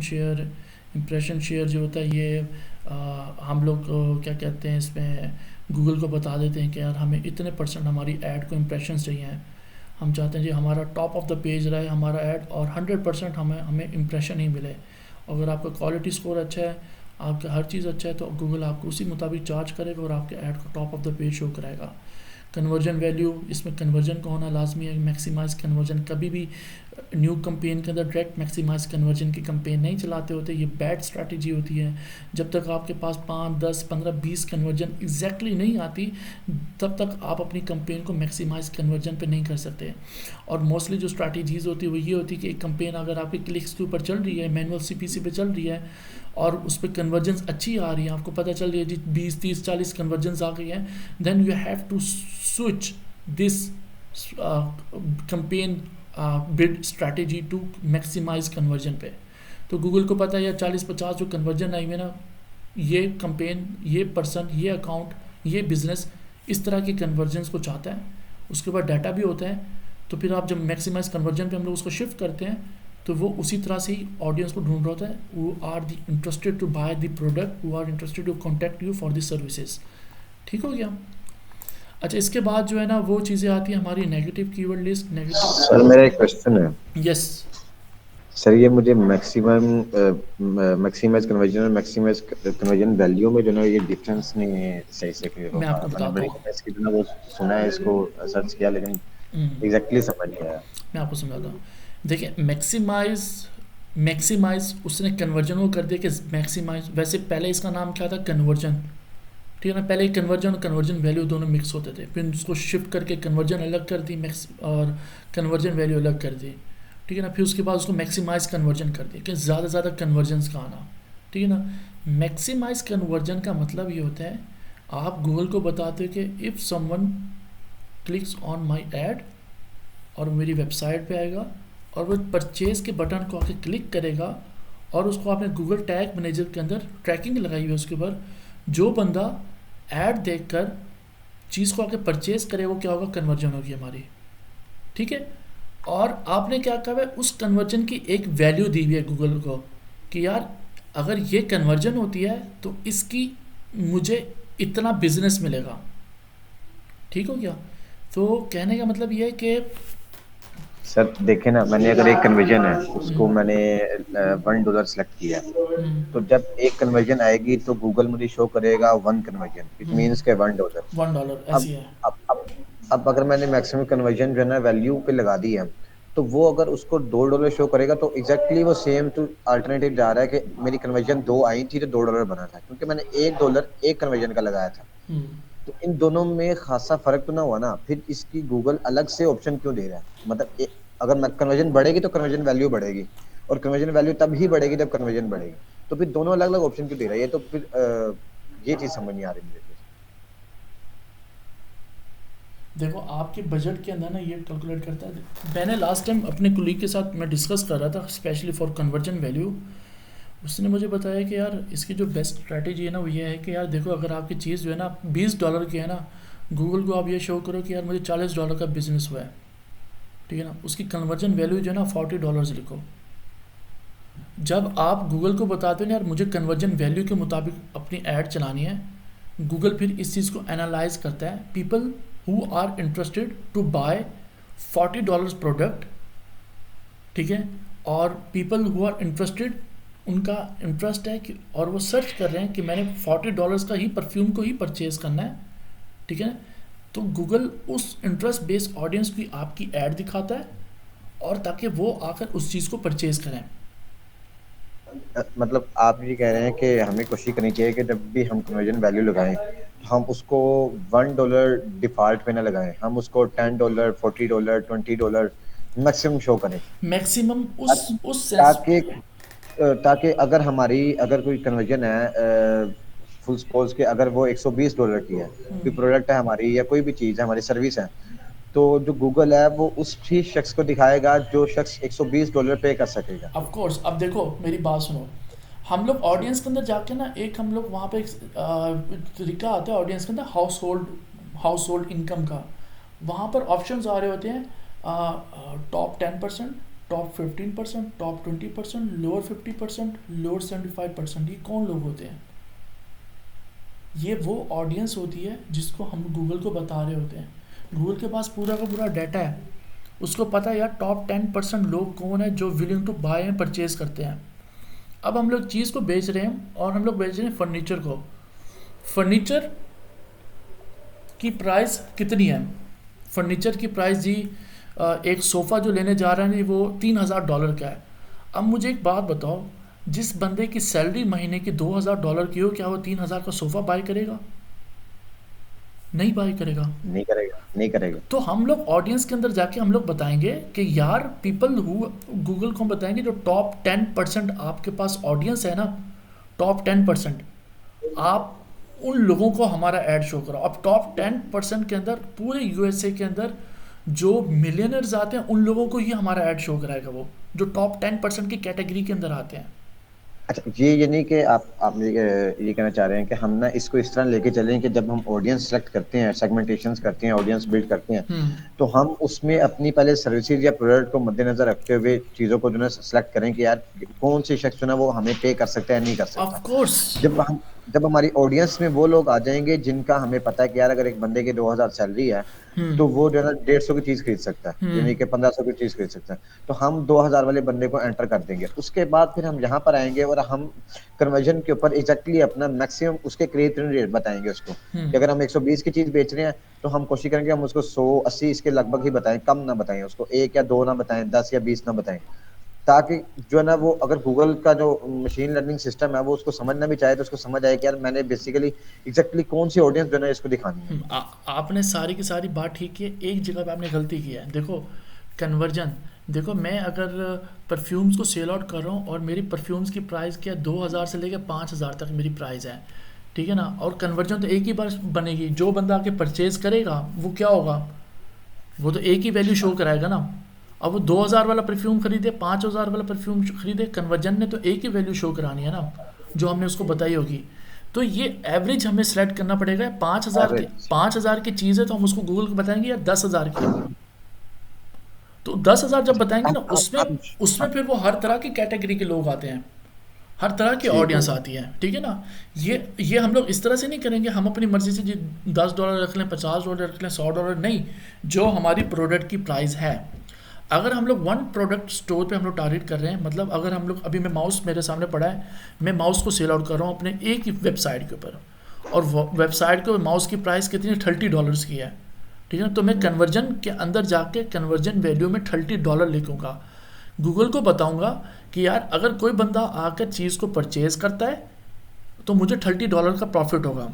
शेयर जो होता है ये हम लोग क्या कहते हैं, इसमें गूगल को बता देते हैं कि यार हमें इतने % हमारी ऐड को इम्प्रेशन चाहिए हैं, हम चाहते हैं जी हमारा टॉप ऑफ द पेज रहे हमारा ऐड, और 100% हमें इम्प्रेशन ही मिले। अगर आपका क्वालिटी स्कोर अच्छा है, आपका हर चीज़ अच्छा है, तो गूगल आपको उसी मुताबिक चार्ज करेगा और आपके ऐड को top of the page show कराएगा। कन्वर्जन वैल्यू, इसमें कन्वर्जन का होना लाजमी है, मैक्सिमाइज कन्वर्जन। कभी भी न्यू कैंपेन के अंदर डायरेक्ट मैक्सिमाइज कन्वर्जन की कैंपेन नहीं चलाते होते, ये बैड स्ट्रैटेजी होती है। जब तक आपके पास 5, 10, 15, 20 कन्वर्जन एग्जैक्टली नहीं आती, तब तक आप अपनी कैंपेन को मैक्सिमाइज कन्वर्जन पे नहीं कर सकते। और मोस्टली जो स्ट्रैटेजीज़ होती है वो ये होती है कि एक कैंपेन अगर आपके क्लिक्स के ऊपर चल रही है, मैनुअल CPC पे चल रही है, और उस पर कन्वर्जन्स अच्छी आ रही है, आपको पता चल रही है जी 20, 30, 40 कन्वर्जन्स आ गई हैं, then you have to switch this campaign bid strategy to maximise conversion पे। तो गूगल को पता है यार 40-50 जो कन्वर्जन आई हुई है ना, ये कैंपेन, ये पर्सन, ये अकाउंट, ये बिज़नेस इस तरह के कन्वर्जन्स को चाहता है। उसके बाद डाटा भी होता है, तो फिर आप जब मैक्सिमाइज कन्वर्जन पे हम लोग उसको शिफ्ट करते हैं तो वो उसी तरह से ही ऑडियंस को ढूंढ रहा होता है, वो are the interested to buy the product, वो are interested to contact you for the services. ठीक हो गया। अच्छा, इसके बाद जो है ना वो चीज़ें आती हैं हमारी negative keyword list. Negative sir मेरा एक क्वेश्चन है। यस, सर ये मुझे मैक्सिमाइज कन्वर्जन और मैक्सिमाइज कन्वर्जन वैल्यू में जो ना ये डिफरेंस नहीं सही से क्लियर हो मैं पा आपको रहा। मैंने बताता बड़ी हूँ। इसकी जो ना वो सुना है, इसको सर्च किया, लेकिन एग्जैक्टली समझ नहीं आया। मैं आपको समझाता हूँ। देखिए, मैक्सिमाइज उसने कन्वर्जन को कर दिया कि मैक्सिमाइज, वैसे पहले इसका नाम क्या था, कन्वर्जन। ठीक है ना, पहले कन्वर्जन और कन्वर्जन वैल्यू दोनों मिक्स होते थे, फिर उसको शिफ्ट करके कन्वर्जन अलग कर दी, मैक्स और कन्वर्जन वैल्यू अलग कर दी। ठीक है ना, फिर उसके बाद उसको मैक्सिमाइज कन्वर्जन कर दिया कि ज़्यादा से ज़्यादा कन्वर्जन्स का आना। ठीक है ना, मैक्सिमाइज कन्वर्जन का मतलब ये होता है, आप गूगल को बताते हो कि if someone clicks on my ad, और मेरी वेबसाइट पे आएगा और वो परचेज़ के बटन को आके क्लिक करेगा, और उसको आपने गूगल टैग मैनेजर के अंदर ट्रैकिंग लगाई हुई है उसके ऊपर, जो बंदा ऐड देखकर चीज़ को आके परचेज करे वो क्या होगा, कन्वर्जन होगी हमारी। ठीक है, और आपने क्या कहा है, उस कन्वर्जन की एक वैल्यू दी हुई है गूगल को कि यार अगर ये कन्वर्जन होती है तो इसकी मुझे इतना बिजनेस मिलेगा। ठीक हो गया। तो कहने का मतलब ये है कि सर देखे ना, मैंने अगर एक कन्वर्जन है उसको मैंने $1 सेलेक्ट किया, तो जब एक कन्वर्जन आएगी तो गूगल मुझे शो करेगा 1 कन्वर्जन, इट मींस के $1। $1 अब ऐसी है। अब अगर मैंने मैक्सिमम कन्वर्जन जो है ना वैल्यू पे लगा दी है, तो वो अगर उसको $2 शो करेगा तो एग्जैक्टली वो सेम टू अल्टरनेटिव जा रहा है कि मेरी कन्वर्जन 2 आई थी तो $2 बना था, क्योंकि मैंने $1 एक कन्वर्जन का लगाया था। तो इन दोनों में खासा फर्क तो ना हुआ ना, फिर इसकी गूगल अलग से ऑप्शन क्यों दे रहा है? मतलब अगर कन्वर्जन बढ़ेगी तो कन्वर्जन वैल्यू बढ़ेगी, और कन्वर्जन वैल्यू तब ही बढ़ेगी जब कन्वर्जन बढ़ेगी, तो फिर दोनों अलग अलग ऑप्शन क्यों दे रहा है? ये तो फिर ये चीज समझ नहीं आ रही मुझे। देखो, आपके बजट के अंदर ना ये कैलकुलेट करता है। मैंने लास्ट टाइम अपने कुलीग के साथ मैं डिस्कस कर रहा था स्पेशली फॉर कन्वर्जन वैल्यू। उसने मुझे बताया कि यार इसकी जो बेस्ट स्ट्रैटेजी है ना वो ये है कि यार देखो, अगर आपकी चीज़ जो है ना $20 की है ना, गूगल को आप ये शो करो कि यार मुझे $40 का बिजनेस हुआ है। ठीक है ना, उसकी कन्वर्जन वैल्यू जो है ना $40 लिखो। जब आप गूगल को बताते हो ना यार मुझे कन्वर्जन वैल्यू के मुताबिक अपनी ऐड चलानी है, गूगल फिर इस चीज़ को एनालाइज करता है, people who are interested to buy $40 product. ठीक है, और पीपल हु आर इंटरेस्टेड, उनका इंटरेस्ट है कि, और वो सर्च कर रहे हैं कि मैंने $40 का ही परफ्यूम को ही परचेज करना है। ठीक है, तो गूगल उस इंटरेस्ट बेस्ड ऑडियंस की आपकी ऐड दिखाता है, और ताकि वो आकर उस चीज़ को परचेज करें। मतलब आप ये कह रहे हैं कि हमें कोशिश करनी चाहिए कि जब भी हम कन्वर्जन वैल्यू लगाएं, हम उसको $1 डिफॉल्ट पे ना लगाएं, हम उसको $10, $40, $20 मैक्सिमम शो करें, मैक्सिमम उस सेंस। ताकि ताकि अगर कोई कन्वर्जन है फुल सपोज के अगर वो $120 की है, कोई प्रोडक्ट है हमारी या कोई भी चीज़ है, हमारी सर्विस है, तो जो गूगल है वो उस ही शख्स को दिखाएगा जो शख्स $120 पे कर सकेगा। ऑफ कोर्स, अब देखो मेरी बात सुनो, हम लोग ऑडियंस के अंदर जाके ना एक हम लोग वहाँ पे एक तरीका आता है ऑडियंस के अंदर हाउस होल्ड इनकम का। वहाँ पर ऑप्शंस आ रहे होते हैं, top 10%, top 15%, top 20%, lower 50%, lower 75%। ये कौन लोग होते हैं? ये वो ऑडियंस होती है जिसको हम गूगल को बता रहे होते हैं। गूगल के पास पूरा का पूरा डाटा है, उसको पता है यार टॉप 10% लोग कौन है जो willing to buy and purchase करते हैं। अब हम लोग चीज़ को बेच रहे हैं, और हम लोग बेच रहे हैं फर्नीचर को। फर्नीचर की प्राइस कितनी है? फर्नीचर की प्राइस जी, एक सोफ़ा जो लेने जा रहे हैं वो $3000 का है। अब मुझे एक बात बताओ, जिस बंदे की सैलरी महीने की $2000 की हो, क्या वो 3000 का सोफ़ा बाय करेगा? नहीं बाय करेगा। नहीं करेगा। तो हम लोग ऑडियंस के अंदर जाके हम लोग बताएंगे कि यार पीपल हु, गूगल को हम बताएंगे जो टॉप 10% आपके पास ऑडियंस है ना, टॉप 10%, आप उन लोगों को हमारा ऐड शो करो। अब टॉप 10% के अंदर पूरे यूएसए के अंदर जो मिलियनर्स आते हैं उन लोगों को ही हमारा ऐड शो कराएगा, वो जो टॉप 10% की कैटेगरी के अंदर आते हैं। अच्छा, ये नहीं कि आप ये कहना चाह रहे हैं कि हम ना इसको इस तरह लेके चलें कि जब हम ऑडियंस सेलेक्ट करते हैं, सेगमेंटेशंस करते हैं, ऑडियंस बिल्ड करते हैं, हम्म। तो हम उसमें अपनी पहले सर्विसेज या प्रोडक्ट को मद्देनजर रखते हुए चीज़ों को जो है सेलेक्ट करें कि यार कौन सी शख्स जो है वो हमें पे कर सकता है, नहीं कर ऑफ सकता। कोर्स। जब हमारी ऑडियंस में वो लोग आ जाएंगे जिनका हमें पता है कि यार अगर एक बंदे की 2,000 सैलरी है, हम्म। तो वो जो है ना 150 की चीज खरीद सकता है, हम्म। यानी कि 1500 की चीज खरीद सकता है। तो हम 2,000 वाले बंदे को एंटर कर देंगे, उसके बाद फिर हम यहाँ पर आएंगे और हम कन्वर्जन के ऊपर एग्जैक्टली अपना मैक्सिमम उसके करीब रेट बताएंगे उसको, हम्म। कि अगर हम 120 की चीज बेच रहे हैं तो हम कोशिश करेंगे हम उसको 100-80 इसके लगभग ही बताएं, कम ना बताएं उसको, 1 या 2 ना बताएं, 10 या 20 ना बताएं, ताकि जो है ना वो अगर गूगल का जो मशीन लर्निंग सिस्टम है वो उसको समझना भी चाहे तो उसको समझ आए कि यार मैंने बेसिकली एग्जैक्टली कौन सी ऑडियंस जो है ना इसको दिखानी है। आपने सारी की सारी बात ठीक की है, एक जगह पे आपने गलती की है। देखो कन्वर्जन, देखो मैं अगर परफ्यूम्स को सेल आउट कर रहा हूँ और मेरी परफ्यूम्स की प्राइस क्या है, 2,000 से लेकर 5,000 तक मेरी प्राइस है, ठीक है ना, और कन्वर्जन तो एक ही बार बनेगी। जो बंदा आके परचेज करेगा वो क्या होगा, वो तो एक ही वैल्यू शो कराएगा ना। अब वो 2,000 वाला परफ्यूम खरीदे, 5,000 वाला परफ्यूम खरीदे, कन्वर्जन ने तो एक ही वैल्यू शो करानी है ना, जो हमने उसको बताई होगी। तो ये एवरेज हमें सेलेक्ट करना पड़ेगा। 5,000 की चीज़ है तो हम उसको गूगल को बताएंगे यार 10,000 की है। तो 10,000 जब बताएंगे ना, उसमें उसमें फिर वो हर तरह की कैटेगरी के लोग आते हैं, हर तरह की ठीक हो ऑडियंस गया। आती है, ठीक है ना। ये हम लोग इस तरह से नहीं करेंगे, हम अपनी मर्जी से जी $10 रख लें, $50 रख लें, $100 नहीं, जो हमारी प्रोडक्ट की प्राइस है। अगर हम लोग वन प्रोडक्ट स्टोर पे हम लोग टारगेट कर रहे हैं, मतलब अगर हम लोग अभी मैं माउस मेरे सामने पड़ा है, मैं माउस को सेल आउट कर रहा हूँ अपने एक ही वेबसाइट के ऊपर, और वेबसाइट के माउस की प्राइस कितनी है, $30 की है, ठीक है ना। तो मैं कन्वर्जन के अंदर जाके कन्वर्जन वैल्यू में $30 लिखूंगा, गूगल को बताऊंगा कि यार अगर कोई बंदा आकर चीज़ को परचेज करता है तो मुझे $30 का प्रॉफिट होगा।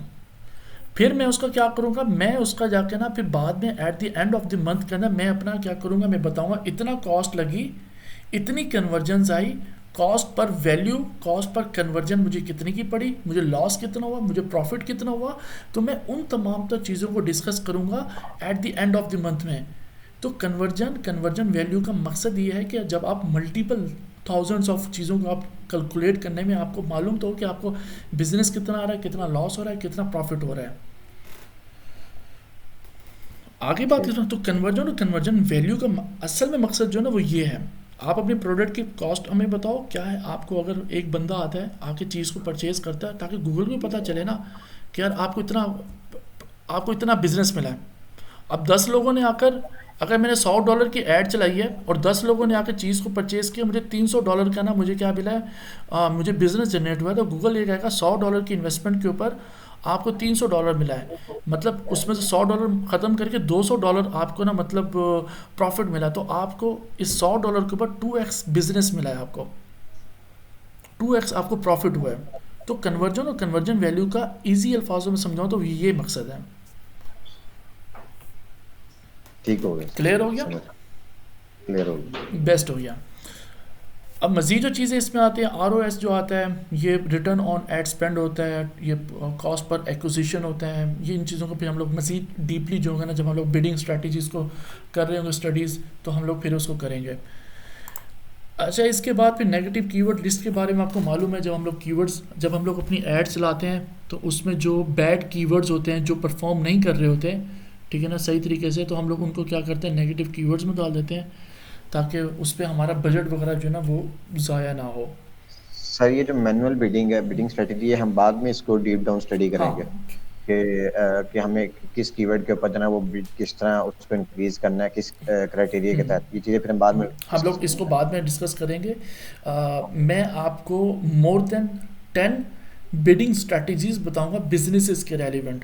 फिर मैं उसका क्या करूँगा, मैं उसका जाके ना फिर बाद में at the end of the month के अंदर मैं अपना क्या करूँगा, मैं बताऊँगा इतना कॉस्ट लगी, इतनी कन्वर्जन्स आई, कॉस्ट पर वैल्यू, कॉस्ट पर कन्वर्जन मुझे कितने की पड़ी, मुझे लॉस कितना हुआ, मुझे प्रॉफिट कितना हुआ। तो मैं उन तमाम तो चीज़ों को डिस्कस करूँगा at the end of the month में। तो कन्वर्जन वैल्यू का मकसद ये है कि जब आप मल्टीपल थाउजेंड्स ऑफ चीज़ों को आप कैलकुलेट करने में आपको मालूम तो हो कि आपको बिजनेस कितना आ रहा है, कितना लॉस हो रहा है, कितना प्रॉफिट हो रहा है। आगे बात करें तो कन्वर्जन और कन्वर्जन वैल्यू का असल में मकसद जो है ना वो ये है, आप अपने प्रोडक्ट की कॉस्ट हमें बताओ क्या है। आपको अगर एक बंदा आता है आके चीज़ को परचेज करता है, ताकि गूगल को पता चले ना कि यार आपको इतना बिजनेस मिला है। अब 10 लोगों ने आकर, अगर मैंने $100 की ऐड चलाई है और 10 लोगों ने आकर चीज़ को परचेज़ किया, मुझे $300 का ना मुझे क्या मिला है, मुझे बिजनेस जनरेट हुआ है। तो गूगल ये कहेगा $100 की इन्वेस्टमेंट के ऊपर आपको $300 मिला है, मतलब उसमें से $100 ख़त्म करके $200 आपको ना मतलब प्रॉफिट मिला। तो आपको इस $100 के ऊपर 2x बिजनेस मिला है, आपको 2x आपको प्रॉफिट हुआ है। तो कन्वर्जन और कन्वर्जन वैल्यू का ईजी अल्फाजों में समझाऊँ तो ये मकसद है। ठीक हो गया, क्लियर हो गया, क्लियर हो गया। बेस्ट हो गया। अब मज़ीद जो चीज़ें इसमें आती हैं, ROS जो आता है, ये रिटर्न ऑन एड स्पेंड होता है, ये कॉस्ट पर एक्विजिशन होता है। ये इन चीज़ों को फिर हम लोग मज़ीद डीपली जो होगा ना, जब हम लोग बिडिंग स्ट्रैटेजीज़ को कर रहे होंगे स्टडीज़, तो हम लोग फिर उसको करेंगे। अच्छा, इसके बाद फिर नेगेटिव कीवर्ड लिस्ट के बारे में आपको मालूम है, जब हम लोग अपनी ऐड चलाते हैं तो उसमें जो बैड कीवर्ड्स होते हैं, जो परफॉर्म नहीं कर रहे होते हैं, ठीक है ना, सही तरीके से, तो हम लोग उनको क्या करते हैं, नेगेटिव कीवर्ड्स में डाल देते हैं, ताकि उस पर हमारा बजट वगैरह जो है ना वो ज़ाया ना हो। सर ये जो मैनुअल बिडिंग है, बिडिंग स्ट्रेटजी है, हम बाद में इसको डीप डाउन स्टडी करेंगे हाँ, कि हमें किस कीवर्ड के ऊपर जो है वो किस तरह उसको इंक्रीज करना है, किस क्राइटेरिया के तहत, ये चीज़ें फिर हम बाद में हम डिस्कस लोग इसको करेंगे। बाद में डिस्कस करेंगे। मैं आपको मोर देन 10 बिडिंग स्ट्रैटेजीज बताऊंगा बिजनेसेस के रेलिवेंट,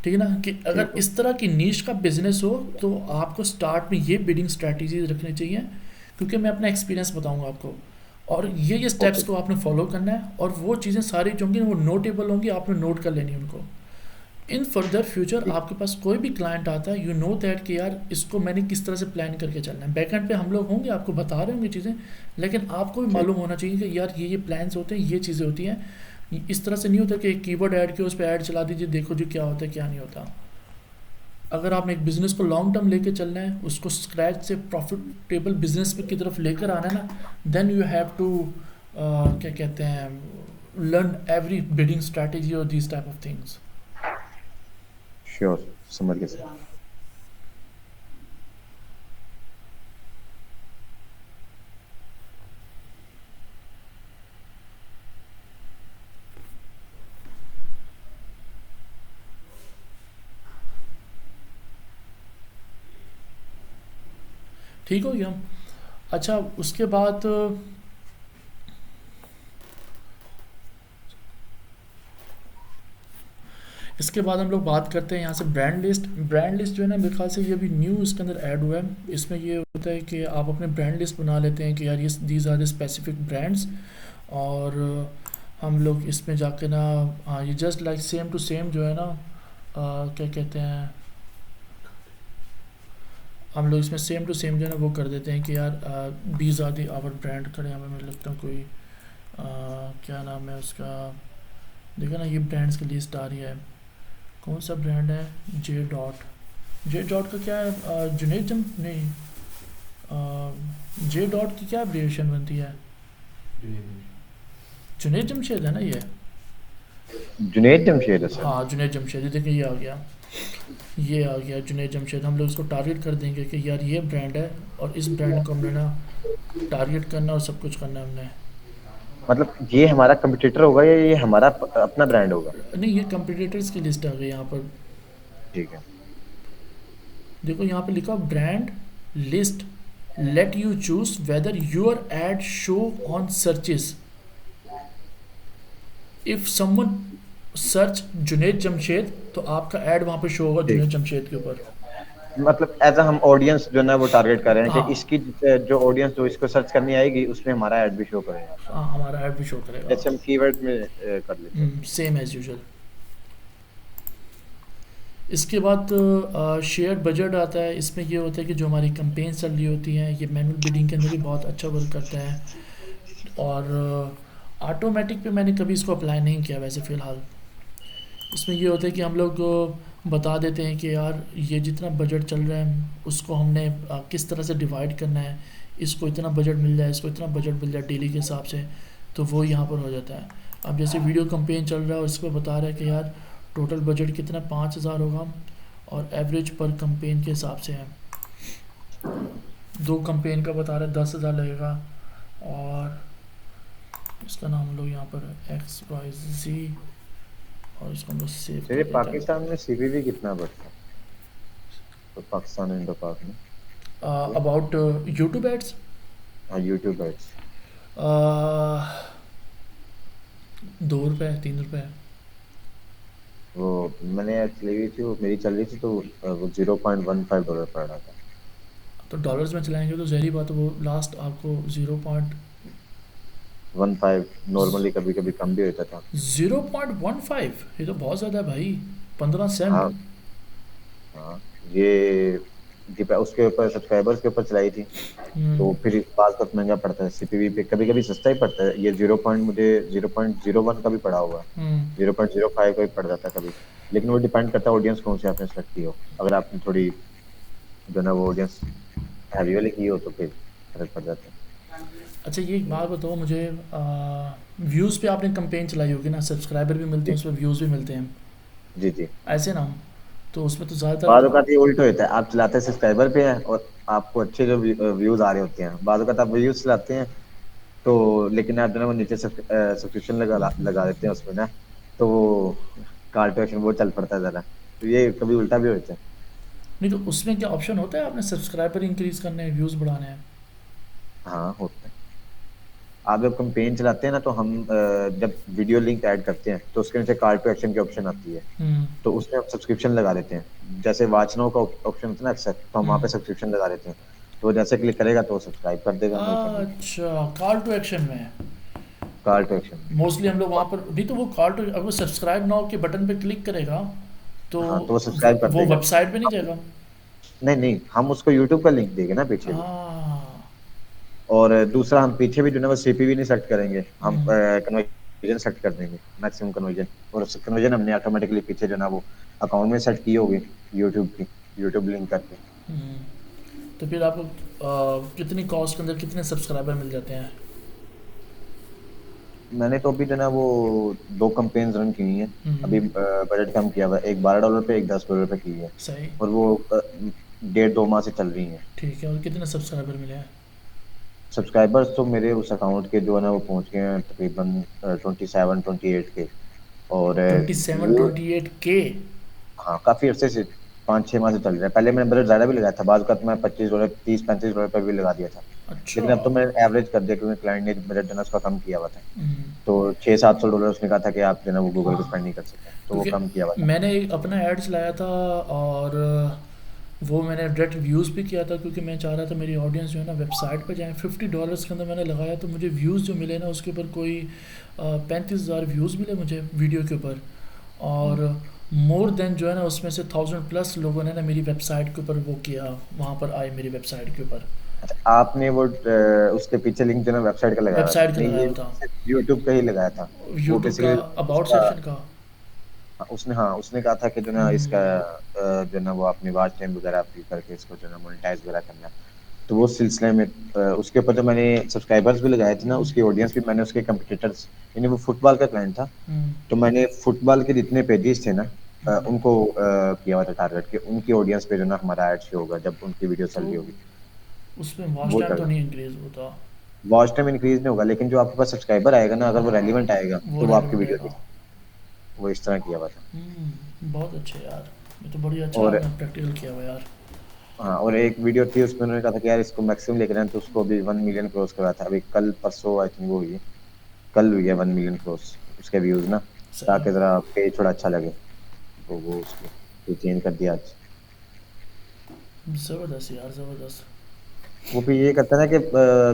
ठीक है ना, कि अगर ठीक हो, इस तरह की नीश का बिजनेस हो तो आपको स्टार्ट में ये बिडिंग स्ट्रैटेजीज रखनी चाहिए, क्योंकि मैं अपना एक्सपीरियंस बताऊंगा आपको, और ये ओके। स्टेप्स को आपने फॉलो करना है, और वो चीज़ें सारी जो होंगी वो नोटेबल होंगी, आपने नोट कर लेनी है उनको। इन फर्दर फ्यूचर ठीक। आपके पास कोई भी क्लाइंट आता है, यू नो दैट कि यार इसको मैंने किस तरह से प्लान करके चलना है। बैकएंड पे हम लोग होंगे, आपको बता रहे होंगे चीज़ें, लेकिन आपको भी ठीक। मालूम होना चाहिए कि यार ये प्लान्स होते हैं, ये चीज़ें होती हैं। इस तरह से नहीं होता कि एक कीवर्ड ऐड किया, उस पर ऐड चला दीजिए, देखो जी क्या होता है क्या नहीं होता। अगर आपने एक बिज़नेस को लॉन्ग टर्म लेके चलना है, उसको स्क्रैच से प्रॉफिटेबल बिजनेस की तरफ लेकर आना है ना, देन यू हैव टू क्या कहते हैं, लर्न एवरी बिडिंग स्ट्रैटेजी और these type of things. Sure, समझ गया सर। ठीक हो गया। अच्छा, उसके बाद इसके बाद हम लोग बात करते हैं यहाँ से ब्रांड लिस्ट। ब्रांड लिस्ट जो है ना, मेरे ख्याल से ये अभी न्यू इसके अंदर ऐड हुआ है। इसमें ये होता है कि आप अपने ब्रांड लिस्ट बना लेते हैं कि यार ये these are the specific brands, और हम लोग इसमें जाके ना, हाँ ये just like same to same जो है ना, क्या कहते हैं, हम लोग इसमें सेम टू सेम जो है ना वो कर देते हैं कि यार these are the our brand. करें यहाँ पे मैं लिखता हूँ कोई क्या नाम है उसका, देखो ना ये ब्रांड्स की लिस्ट आ रही है। कौन सा ब्रांड है, जे डॉट। जे डॉट का क्या है, जुनेद जम नहीं, जे डॉट की क्या एब्रिएशन बनती है, जुनेद जमशेद है ना ये। जुनेद जमशेद है सर। हाँ जुनेद जमशेद, ये देखिए ये आ गया, ये आ गया जुनेद जमशेद। हम लोग इसको टारगेट कर देंगे कि यार ये ब्रांड है और इस ब्रांड को हमने ना टारगेट करना और सब कुछ करना है हमने। मतलब ये हमारा कंपटीटर होगा या ये हमारा अपना ब्रांड होगा? नहीं, ये कंपटीटर्स की लिस्ट आ गई यहाँ पर। ठीक है। देखो यहाँ पे लिखा brand list, let you choose whether your add show on searches. If someone search Junaid Jamshed तो आपका ऐड वहाँ पे शो होगा ठीक। जुनेद जमशेद के ऊपर। मतलब एज हम ऑडियंस जो ना वो टारगेट कर रहे हैं हाँ कि इसकी जो ऑडियंस जो इसको सर्च करनी आएगी उसमें हमारा ऐड भी शो करेगा। हाँ, हमारा ऐड भी शो करेगा। जैसे हम कीवर्ड में कर लेते हैं। Same as usual. इसके बाद शेयर बजट आता है। इसमें ये होता है कि जो हमारी कंपेन चल रही होती हैं ये मैनुअल बिडिंग के अंदर भी बहुत अच्छा वर्क करता है, और ऑटोमेटिक पे मैंने कभी इसको अप्लाई नहीं किया वैसे फ़िलहाल। इसमें ये होता है कि हम लोग बता देते हैं कि यार ये जितना बजट चल रहा है उसको हमने किस तरह से डिवाइड करना है, इसको इतना बजट मिल जाए, इसको इतना बजट मिल जाए डेली के हिसाब से, तो वो यहाँ पर हो जाता है। अब जैसे वीडियो कैंपेन चल रहा है और इस पर बता रहा है कि यार टोटल बजट कितना 5,000 होगा और एवरेज पर कैंपेन के हिसाब से है। 2 कैंपेन का बता रहा है 10,000 लगेगा, और इसका नाम हम लोग यहाँ पर XYZ, और इसको हम लोग सेव कर मेरे देते हैं। पाकिस्तान में सीवीवी कितना बढ़ता है? तो पाकिस्तान इंडो पाक में अबाउट यूट्यूब एड्स, हाँ यूट्यूब एड्स 2 रुपये 3 रुपये। वो मैंने चली हुई थी, वो मेरी चल रही थी तो वो $0.15 पड़ रहा था। तो डॉलर्स में चलाएंगे तो जहरी बात है, वो लास्ट आपको 15 नॉर्मली, कभी कभी कम भी होता था। 0.15, ये तो बहुत ज़्यादा है भाई, 15 सेंट। हाँ हाँ, ये उसके ऊपर सब्सक्राइबर्स के ऊपर चलाई थी तो फिर बात बहुत महंगा पड़ता है। सीपीवी पे कभी कभी सस्ता ही पड़ता है। ये 0. मुझे 0.01 का भी पड़ा हुआ है, 0.05 का भी पड़ जाता है कभी। लेकिन वो डिपेंड करता है ऑडियंस कौन सी आपने सेलेक्ट की हो। अगर आपने थोड़ी जो ना वो ऑडियंस हैवी वाली की हो तो फिर फर्क पड़ जाता है। अच्छा ये एक बात बताओ मुझे, व्यूज़ पे आपने कंपेन चलाई होगी ना, सब्सक्राइबर भी मिलते हैं उसमें, व्यूज़ भी मिलते हैं जी जी। ऐसे ना, तो उसमें तो बाद ज़्यादातर औक़ात ये उल्टा होता है, आप चलाते हैं सब्सक्राइबर पे हैं और आपको अच्छे जो व्यूज आ रहे होते हैं। बाद औक़ात आप व्यूज चलाते हैं तो लेकिन आप जो है वो नीचे सब्सक्रिप्शन लगा देते हैं उसमें ना, तो वो कॉल टू एक्शन वो चल पड़ता है ज़रा। तो ये कभी उल्टा भी होता है। नहीं, तो उसमें क्या ऑप्शन होता है आपने सब्सक्राइबर इंक्रीज़ करने हैं, व्यूज़ बढ़ाने हैं? हाँ होता है। आप जब कैंपेन चलाते हैं ना तो हम जब वीडियो लिंक ऐड करते हैं तो उसके नीचे कॉल टू एक्शन की ऑप्शन आती है, तो उसमें हम सब्सक्रिप्शन लगा देते हैं। जैसे वॉच नाउ का ऑप्शन होता है ना अक्सर, तो हम वहाँ पे सब्सक्रिप्शन लगा देते हैं, तो जैसे क्लिक करेगा तो सब्सक्राइब कर देगा। अच्छा, कॉल टू एक्शन में कॉल टू एक्शन मोस्टली हम लोग वहाँ पर नहीं, तो वो कॉल टू, अगर सब्सक्राइब नाउ के बटन पे क्लिक करेगा तो हाँ तो वो सब्सक्राइब कर वो देगा। वेबसाइट पे नहीं जाएगा? नहीं नहीं, हम उसको यूट्यूब का लिंक देंगे ना पीछे भी। हाँ। और दूसरा हम पीछे भी जो है वो सीपीवी नहीं सेलेक्ट करेंगे, हम कन्वर्जन सेलेक्ट कर देंगे, मैक्सिमम कन्वर्जन। और कन्वर्जन हमने ऑटोमेटिकली पीछे जो ना वो अकाउंट में सेट की होगी यूट्यूब की, यूट्यूब लिंक करके। तो फिर आपको कितनी कॉस्ट के अंदर कितने सब्सक्राइबर मिल जाते हैं? मैंने तो अभी जो ना वो 2 कैंपेन्स रन की हुई हैं। अभी बजट कम किया हुआ है, एक $12 पे, एक $10 पे की है। सही। और वो 1.5-2 माह से चल रही हैं। ठीक है, और कितने सब्सक्राइबर मिले हैं? सब्सक्राइबर्स तो मेरे उस अकाउंट के जो है ना वो पहुंच गए हैं तकरीबन 27-28 के। और 27 वो 28K? हाँ काफी अरसे से 5-6 माह से चल रहा है। पहले मैंने बजट ज्यादा भी लगाया था, बाद मैं $25, $30-35 पर भी लगा दिया था। अच्छा। लेकिन अब तो मैंने एवरेज कर दिया क्योंकि क्लाइंट ने बजट जो है ना उसका कम किया हुआ था। हम्म, तो $600-700 उसने कहा था कि आप जो है ना वो गूगल पे स्पेंड नहीं कर सकते, तो वो क्योंकि कम किया हुआ था। मैंने एक अपना एड चलाया था, और वो मैंने डायरेक्ट व्यूज़ भी किया था, क्योंकि मैं चाह रहा था मेरी ऑडियंस जो है ना वेबसाइट पर जाए। $50 के अंदर मैंने लगाया, तो मुझे व्यूज़ जो मिले ना उसके ऊपर कोई 35,000 व्यूज़ मिले मुझे वीडियो के ऊपर। हम्म। और मोर देन जो है ना उसमें से 1000+ लोगों ने ना मेरी वेबसाइट के ऊपर वो किया, वहाँ पर आए मेरी वेबसाइट के ऊपर। अच्छा, आपने वो उसके पीछे लिंक जो है ना वेबसाइट का लगाया हुआ था? वेबसाइट का नहीं, लगाया ये हुआ था, सिर्फ यूट्यूब का ही लगाया था। वो यूट्यूब का बेसिकली अबाउट उसका सेक्शन का। उसने कहा था कि जो ना इसका हम्म, जो ना वो अपनी वॉच टाइम वगैरह आपकी करके इसको जो ना मोनेटाइज वगैरह करना है। तो वो सिलसिले में उसके ऊपर जो मैंने सब्सक्राइबर्स भी लगाए थे ना, उसकी ऑडियंस भी मैंने उसके कंपटीटर्स, यानी वो फुटबॉल का क्लाइंट था। हम्म, तो मैंने फुटबॉल के जितने पेजेस थे ना हम्म। उनको किया हुआ था टारगेट, कि उनकी ऑडियंस पे जो ना हमारा एड शो होगा जब उनकी वीडियो चल तो रही होगी। उसमें वॉच वो टाइम चल तो रहा नहीं इंक्रीज होता? वॉच टाइम इंक्रीज नहीं होगा, लेकिन जो आपके पास सब्सक्राइबर आएगा ना, अगर वो हाँ, रेलिवेंट आएगा वो तो वो आपकी रेलिवेंट वीडियो आएगा। देखेगा। वो इस तरह किया हुआ था। बहुत अच्छे यार, ये तो बड़ी अच्छा और आपने प्रैक्टिकल किया हुआ यार। हाँ, और एक वीडियो थी उसमें उन्होंने कहा था कि यार इसको मैक्सिमम लेकर आए, तो उसको अभी 1 मिलियन क्रॉस करा था। अभी कल परसों आई थिंक वो हुई है, कल हुई है 1 मिलियन क्रॉस उसके व्यूज ना। सही। ताकि जरा पेज थोड़ा अच्छा लगे, तो वो उसको चेंज कर दिया आज। ज़बरदस्त यार, ज़बरदस्त। वो भी ये करता है ना कि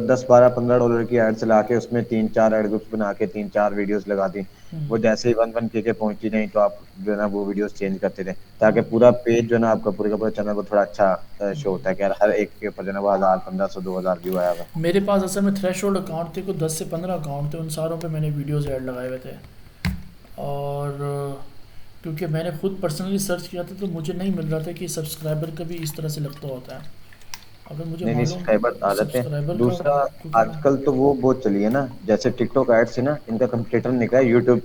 10-12-15 डॉलर की एड चला के उसमें 3-4 एड ग्रुप्स बना के 3-4 वीडियोस लगा दी। वो जैसे ही 1-1 के पहुंची नहीं, तो आप जो है ना वो वीडियोस चेंज करते थे, ताकि पूरा पेज जो है ना आपका पूरे का पूरा चैनल को थोड़ा अच्छा शो होता है कि यार हर एक के ऊपर जो है ना वो 1000, 1500, 2000 व्यू आया हुआ है। मेरे पास असल में थ्रेश होल्ड अकाउंट थे, कुछ 10 से 15 अकाउंट थे, उन सारों पे मैंने वीडियोस ऐड लगाए हुए थे। और क्योंकि मैंने खुद पर्सनली सर्च किया था, तो मुझे नहीं मिल रहा था कि सब्सक्राइबर का भी इस तरह से लगता होता है। अगर मुझे नहीं नहीं, मालूम सब्सक्राइबर आ जाते हैं। सब्सक्राइबर का, दूसरा, क्योंकि मैं आजकल तो वो बहुत चली है ना, जैसे टिकटॉक एड्स है ना, इनका कंपटीटर निकला है यूट्यूब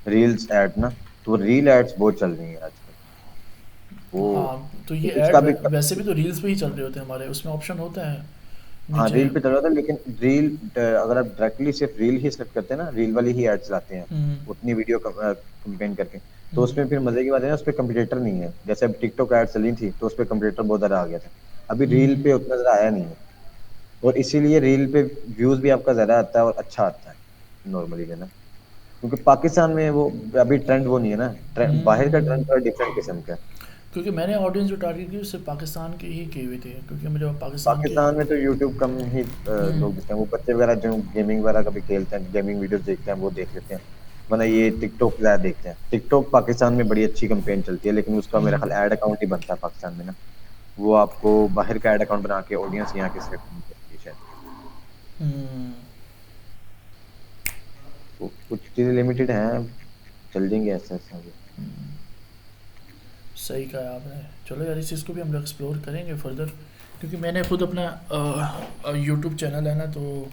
रील्स ऐड ना। तो रील एड्स बहुत चल रही है आजकल। वो हाँ, तो ये इसका ऐड भी वैसे भी तो रील्स पे ही चल रहे होते हैं हमारे, उसमें ऑप्शन होता है हाँ, नीचे। रील पे चल रहा था, लेकिन रील अगर आप डायरेक्टली सिर्फ रील ही सिलेक्ट करते हैं ना, रील वाली ही एड चलाते हैं हम्म, उतनी वीडियो कंपेन करके, तो हम्म, उसमें फिर मजे की बात है ना, उस पर कंपटीटर नहीं है। जैसे अब टिकटॉक एड चली थी तो उस पर कंपटीटर बहुत ज्यादा आ गया था। अभी रील पे हम्म, उतना ज्यादा आया नहीं है। और इसीलिए रील पे व्यूज भी आपका ज्यादा आता है और अच्छा आता है नॉर्मली है ना, क्योंकि पाकिस्तान में वो अभी ट्रेंड वो नहीं है ना। बाहर का ट्रेंड हम्म। थोड़ा डिफरेंट किस्म का है। क्योंकि मैंने ऑडियंस जो टारगेट की वो सिर्फ पाकिस्तान की ही की हुई थी, क्योंकि मुझे पाकिस्तान के। पाकिस्तान में तो यूट्यूब कम ही हम्म, लोग देखते हैं। वो बच्चे वगैरह जो गेमिंग वगैरह कभी खेलते हैं, गेमिंग वीडियोस देखते हैं, वो देख लेते हैं। वरना ये टिकटॉक ज्यादा देखते हैं। टिकटॉक पाकिस्तान में बड़ी अच्छी कंपेन चलती है, लेकिन उसका मेरा ख्याल ऐड अकाउंट ही बनता है पाकिस्तान में ना। वो आपको बाहर का ऐड अकाउंट बना के ऑडियंस यहाँ की सिलेक्ट नहीं करती है शायद। हम्म। तो कुछ चीजें लिमिटेड हैं, चल जाएंगे ऐसे ऐसे आगे। सही कहा आपने। चलो यार, इस चीज़ को भी हम लोग एक्सप्लोर करेंगे फर्दर, क्योंकि मैंने खुद अपना यूट्यूब चैनल है ना, तो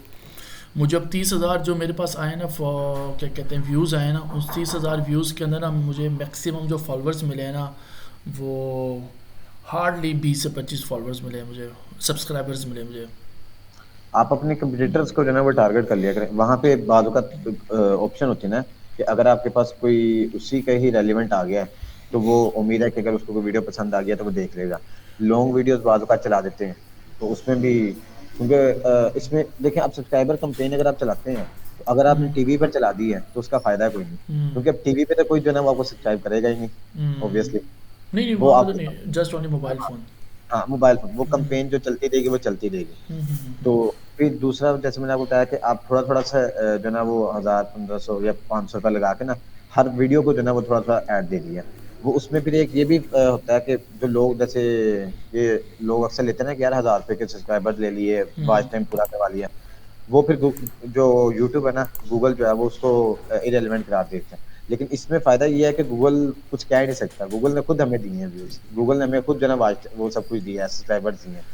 मुझे अब 30,000 जो मेरे पास आए ना, क्या कहते हैं, व्यूज़ आए ना, उस 30,000 व्यूज़ के अंदर ना मुझे मैक्सिमम जो फॉलोअर्स मिले हैं ना, वो हार्डली 20 से 25 फॉलोअर्स मिले हैं मुझे, सब्सक्राइबर्स मिले मुझे। आप अपने कंपटीटर्स को जो है ना वो टारगेट कर लिया करें। वहां पे बाजू का ऑप्शन होती है ना, कि अगर आपके पास कोई उसी का ही रेलिवेंट आ गया है, तो वो उम्मीद है कि अगर उसको कोई वीडियो पसंद आ गया तो वो देख लेगा। लॉन्ग वीडियोस बाजू का चला देते हैं, तो उसमें भी क्योंकि इसमें देखें, आप सब्सक्राइबर कंपेन अगर आप चलाते हैं, तो अगर आपने हम्म, टीवी पर चला दी है तो उसका फायदा कोई नहीं, हम्म, क्योंकि अब टीवी पे तो कोई जो है ना वो आपको सब्सक्राइब करेगा ही नहीं, हम्म। ऑब्वियसली। नहीं नहीं, वो वहाँ पे तो आप नहीं, जस्ट ओनली मोबाइल फ़ोन। हाँ, मोबाइल फोन, वो हम्म, कंपेन जो चलती रहेगी वो चलती रहेगी। हम्म, तो फिर दूसरा, जैसे मैंने आपको बताया कि आप थोड़ा थोड़ा सा जो है ना वो 1000, 1500 या ₹500 लगा के ना हर वीडियो को जो है ना वो थोड़ा थोड़ा ऐड दे दिया। वो उसमें फिर एक ये भी होता है कि जो लोग, जैसे ये लोग अक्सर लेते हैं ना कि यार ₹1000 के सब्सक्राइबर ले लिए, हम्म, वॉच टाइम पूरा करवा लिया। वो फिर जो यूट्यूब है ना, गूगल जो है वो उसको इरेलीवेंट करार देता है। लेकिन इसमें फायदा ये है कि गूगल कुछ कह नहीं सकता। गूगल ने खुद हमें दिए हैं व्यूज, गूगल ने हमें खुद जो है ना वो सब कुछ दिया है, सब्सक्राइबर्स दिए हैं।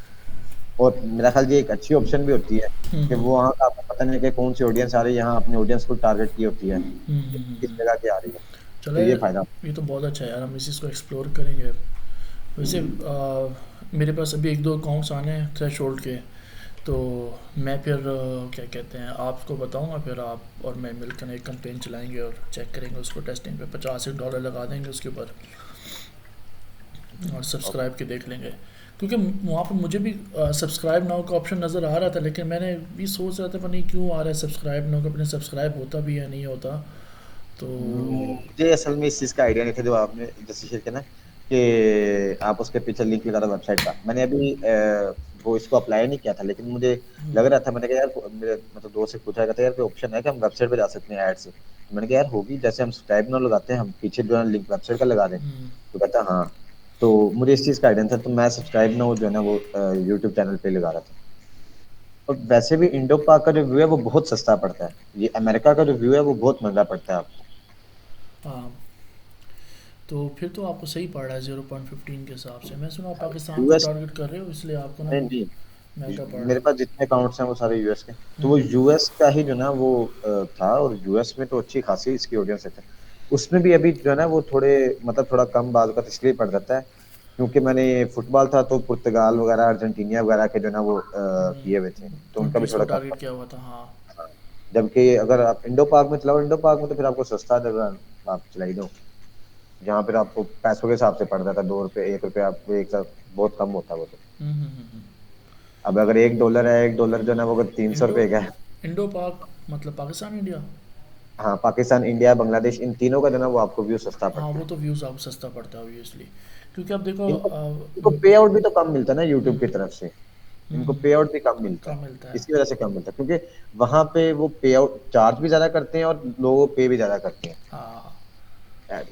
और मेरा ख्याल ये एक अच्छी ऑप्शन भी होती है कि हम्म वो वहाँ का आपको पता नहीं है कि कौन सी ऑडियंस आ रही है, यहाँ अपनी ऑडियंस को टारगेट की होती है किस हम्म। जगह की आ रही है। चलो तो ये यार, फायदा। ये तो बहुत अच्छा है यार, हम इसी को एक्सप्लोर करेंगे। वैसे मेरे पास अभी एक दो अकाउंट्स आने हैं थ्रेश होल्ड के, तो मैं फिर क्या कहते हैं आपको बताऊंगा, फिर आप और मैं मिलकर एक कैंपेन चलाएंगे और चेक करेंगे उसको, टेस्टिंग पे $50 लगा देंगे उसके ऊपर और सब्सक्राइब के देख लेंगे। क्योंकि वहाँ पर मुझे भी सब्सक्राइब नाउ का ऑप्शन नज़र आ रहा था, लेकिन मैंने भी सोच रहा था पर नहीं क्यों आ रहा है सब्सक्राइब नाउ का, अपने सब्सक्राइब होता भी है नहीं होता तो। मुझे असल में इस चीज का आइडिया नहीं था जो आपने जैसे शेयर किया ना कि आप उसके पीछे लिंक लगा था वेबसाइट का। मैंने अभी वो इसको अप्लाई नहीं किया था, लेकिन मुझे लग रहा था, मैंने कहा यार मेरे मतलब दोस्त से पूछा था यार कोई ऑप्शन है कि हम वेबसाइट पे जा सकते हैं ऐड से। तो मैंने कहा यार होगी, जैसे हम सब्सक्राइब ना लगाते हैं हम पीछे जो है लिंक वेबसाइट का लगा दें। तो कहता हाँ। तो मुझे इस चीज का आइडिया था, तो मैं सब्सक्राइब ना वो जो है ना वो यूट्यूब चैनल पे लगा रहा था। और वैसे भी इंडो पाक का जो व्यू है वो बहुत सस्ता पड़ता है, ये अमेरिका का जो व्यू है वो बहुत महंगा पड़ता है आपको। हाँ, तो फिर तो आपको सही पड़ रहा है 0.15 के हिसाब से। मैं सुना आप पाकिस्तान को यूएस टारगेट कर रहे हो इसलिए आपको ना नहीं नहीं, महंगा पड़ रहा मेरे है। पास जितने अकाउंट्स हैं वो सारे यूएस के, तो वो हम्म यूएस का ही जो ना वो था। और यूएस में तो अच्छी खासी इसकी ऑडियंस है। उसमें भी अभी जो है ना वो थोड़े मतलब थोड़ा कम बात का इसलिए पड़ जाता है क्योंकि मैंने फुटबॉल था तो पुर्तगाल वगैरह अर्जेंटीना वगैरह के जो ना वो किए हुए थे, तो उनका भी कंट्रीज़ को थोड़ा कम टारगेट किया पड़ा। हुआ था, हाँ। हाँ। जबकि अगर आप इंडो पाक में चलाओ, इंडो पाक में तो फिर आपको सस्ता जगह आप चला ही दो, जहाँ फिर आपको पैसों के हिसाब से पड़ जाता है, 2 रुपये 1 रुपये आपको एक साथ बहुत कम होता है वो तो। हम्म। अब अगर $1 है, $1 जो है ना वो अगर 300 रुपये का है। इंडो पाक मतलब पाकिस्तान इंडिया। हाँ, पाकिस्तान इंडिया बांग्लादेश इन तीनों का जो ना वो आपको व्यू सस्ता हाँ, पड़ता वो है। तो व्यूज़ आपको सस्ता पड़ता है ऑब्वियसली, क्योंकि अब देखो इनको इनको पे आउट भी तो कम मिलता है ना यूट्यूब की तरफ से। इनको हम्म, पे आउट भी कम मिलता है, कम मिलता है। इसी वजह से कम मिलता है क्योंकि वहां पे वो पे आउट चार्ज भी ज्यादा करते हैं और लोगों पे भी ज्यादा करते हैं। हाँ,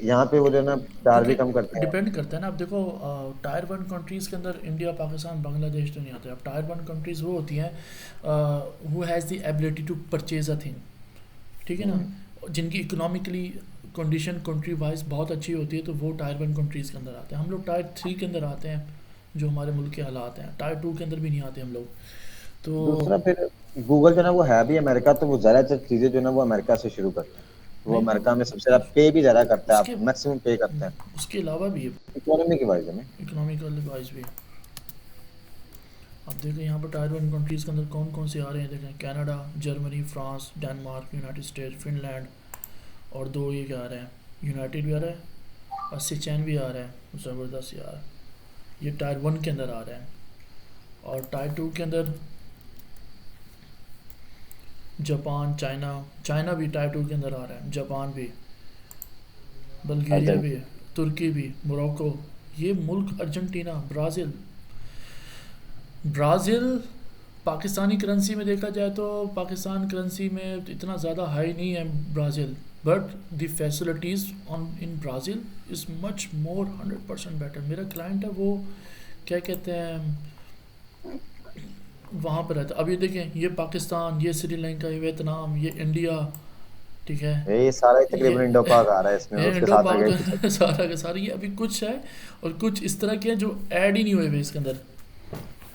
यहाँ पे वो जो है ना चार्ज क्योंकि भी कम करते हैं। डिपेंड करता है ना। अब देखो टायर वन कंट्रीज़ के अंदर इंडिया पाकिस्तान बांग्लादेश तो नहीं आते। अब टायर वन कंट्रीज़ वो होती हैं who has the ability to purchase a thing, ठीक है ना, हम्म। जिनकी इकोनॉमिकली कंडीशन कंट्री वाइज बहुत अच्छी होती है, तो वो टायर वन कंट्रीज़ के अंदर आते हैं। हम लोग टायर थ्री के अंदर आते हैं, जो हमारे मुल्क के हालात हैं। टायर टू के अंदर भी नहीं आते हम लोग तो। दूसरा फिर गूगल जो है ना वो है भी अमेरिका, तो वो ज्यादातर चीजें जो है ना वो अमेरिका से शुरू करता है। वो नहीं, अमेरिका में सबसे ज्यादा पे भी ज्यादा करता है, उसके आपको मैक्सिमम पे करता है उसके अलावा भी इकोनॉमी की वजह में। इकोनॉमिकल वाइज भी। अब देखें यहाँ पर टायर वन कंट्रीज़ के अंदर कौन कौन से आ रहे हैं। देखें Canada, Germany, France, Denmark, United states, Finland, और दो ये क्या आ रहे हैं, यूनाइटेड भी आ रहा है और सिचैन भी आ रहा है। ज़बरदस्त यार, ये टायर वन के अंदर आ रहे हैं। और टायर टू के अंदर जापान, चाइना, चाइना भी टायर टू के अंदर आ रहा है, जापान भी, बल्गेरिया भी, अर्जेंटीना। तुर्की भी, मोरक्को, ये मुल्क, Argentina, Brazil. Brazil Pakistani currency में देखा जाए तो पाकिस्तान करेंसी में इतना ज़्यादा हाई नहीं है Brazil, but the facilities on in Brazil is much more 100% better. मेरा क्लाइंट है वो क्या कहते हैं वहाँ पर रहता है। अब ये देखें, ये पाकिस्तान, ये श्रीलंका, ये वियतनाम, ये इंडिया, ठीक है, ये सारा ही ये तकरीबन इंडो पाक आ रहा है इसमें, और ये उसके इंडो साथ पाक अगर कुछ तो सारा का सारा, ये अभी कुछ है और कुछ इस तरह के हैं जो ऐड ही नहीं हुए हुए इसके अंदर,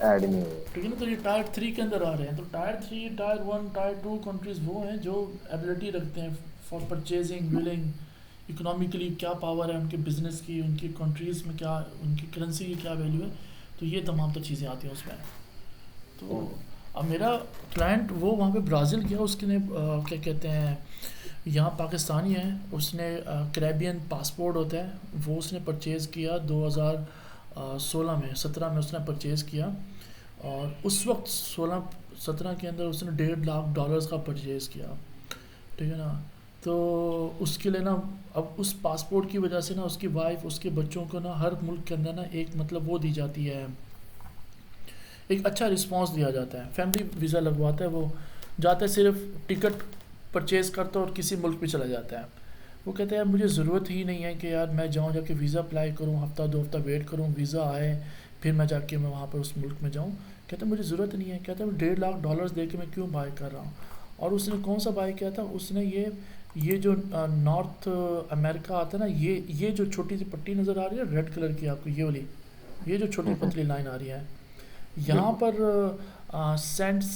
ऐड नहीं हुआ। ठीक है ना। तो ये टायर थ्री के अंदर आ रहे हैं। तो tier three, tier one, tier two countries वो हैं जो एबिलिटी रखते हैं फॉर परचेजिंग, विलिंग, इकोनॉमिकली क्या पावर है उनके बिजनेस की, उनकी कंट्रीज़ में क्या, उनकी करेंसी की क्या वैल्यू है, तो ये तमाम तो चीज़ें आती हैं उसमें। तो अब मेरा क्लाइंट वो वहाँ पे ब्राज़ील गया, उसके ने क्या कहते हैं, यहाँ पाकिस्तानी है, उसने कैरेबियन पासपोर्ट होता है वो उसने परचेज़ किया 2016 में, 17 में उसने परचेज़ किया। और उस वक्त 16-17 के अंदर उसने $1.5 लाख का परचेज़ किया, ठीक है ना। तो उसके लिए ना, अब उस पासपोर्ट की वजह से ना उसकी वाइफ, उसके बच्चों को ना हर मुल्क के अंदर ना एक मतलब वो दी जाती है, एक अच्छा रिस्पांस दिया जाता है। फैमिली वीज़ा लगवाता है, वो जाता है, सिर्फ टिकट परचेज़ करता है और किसी मुल्क पे चला जाता है। वो कहता है यार मुझे ज़रूरत ही नहीं है कि यार मैं जाऊँ, जाके वीज़ा अप्लाई करूँ, हफ्ता 2 हफ्ता वेट करूँ, वीज़ा आए, फिर मैं जाके मैं वहाँ पर उस मुल्क में जाऊँ। कहता है मुझे ज़रूरत नहीं है। कहता है मैं $1.5 लाख दे के मैं क्यों बाय कर रहा हूँ। और उसने कौन सा बाय किया था, उसने ये जो नॉर्थ अमेरिका आता है ना, ये जो छोटी सी पट्टी नज़र आ रही है रेड कलर की आपको, ये वाली, ये जो छोटी पतली लाइन आ रही है, यहाँ पर सेंट्स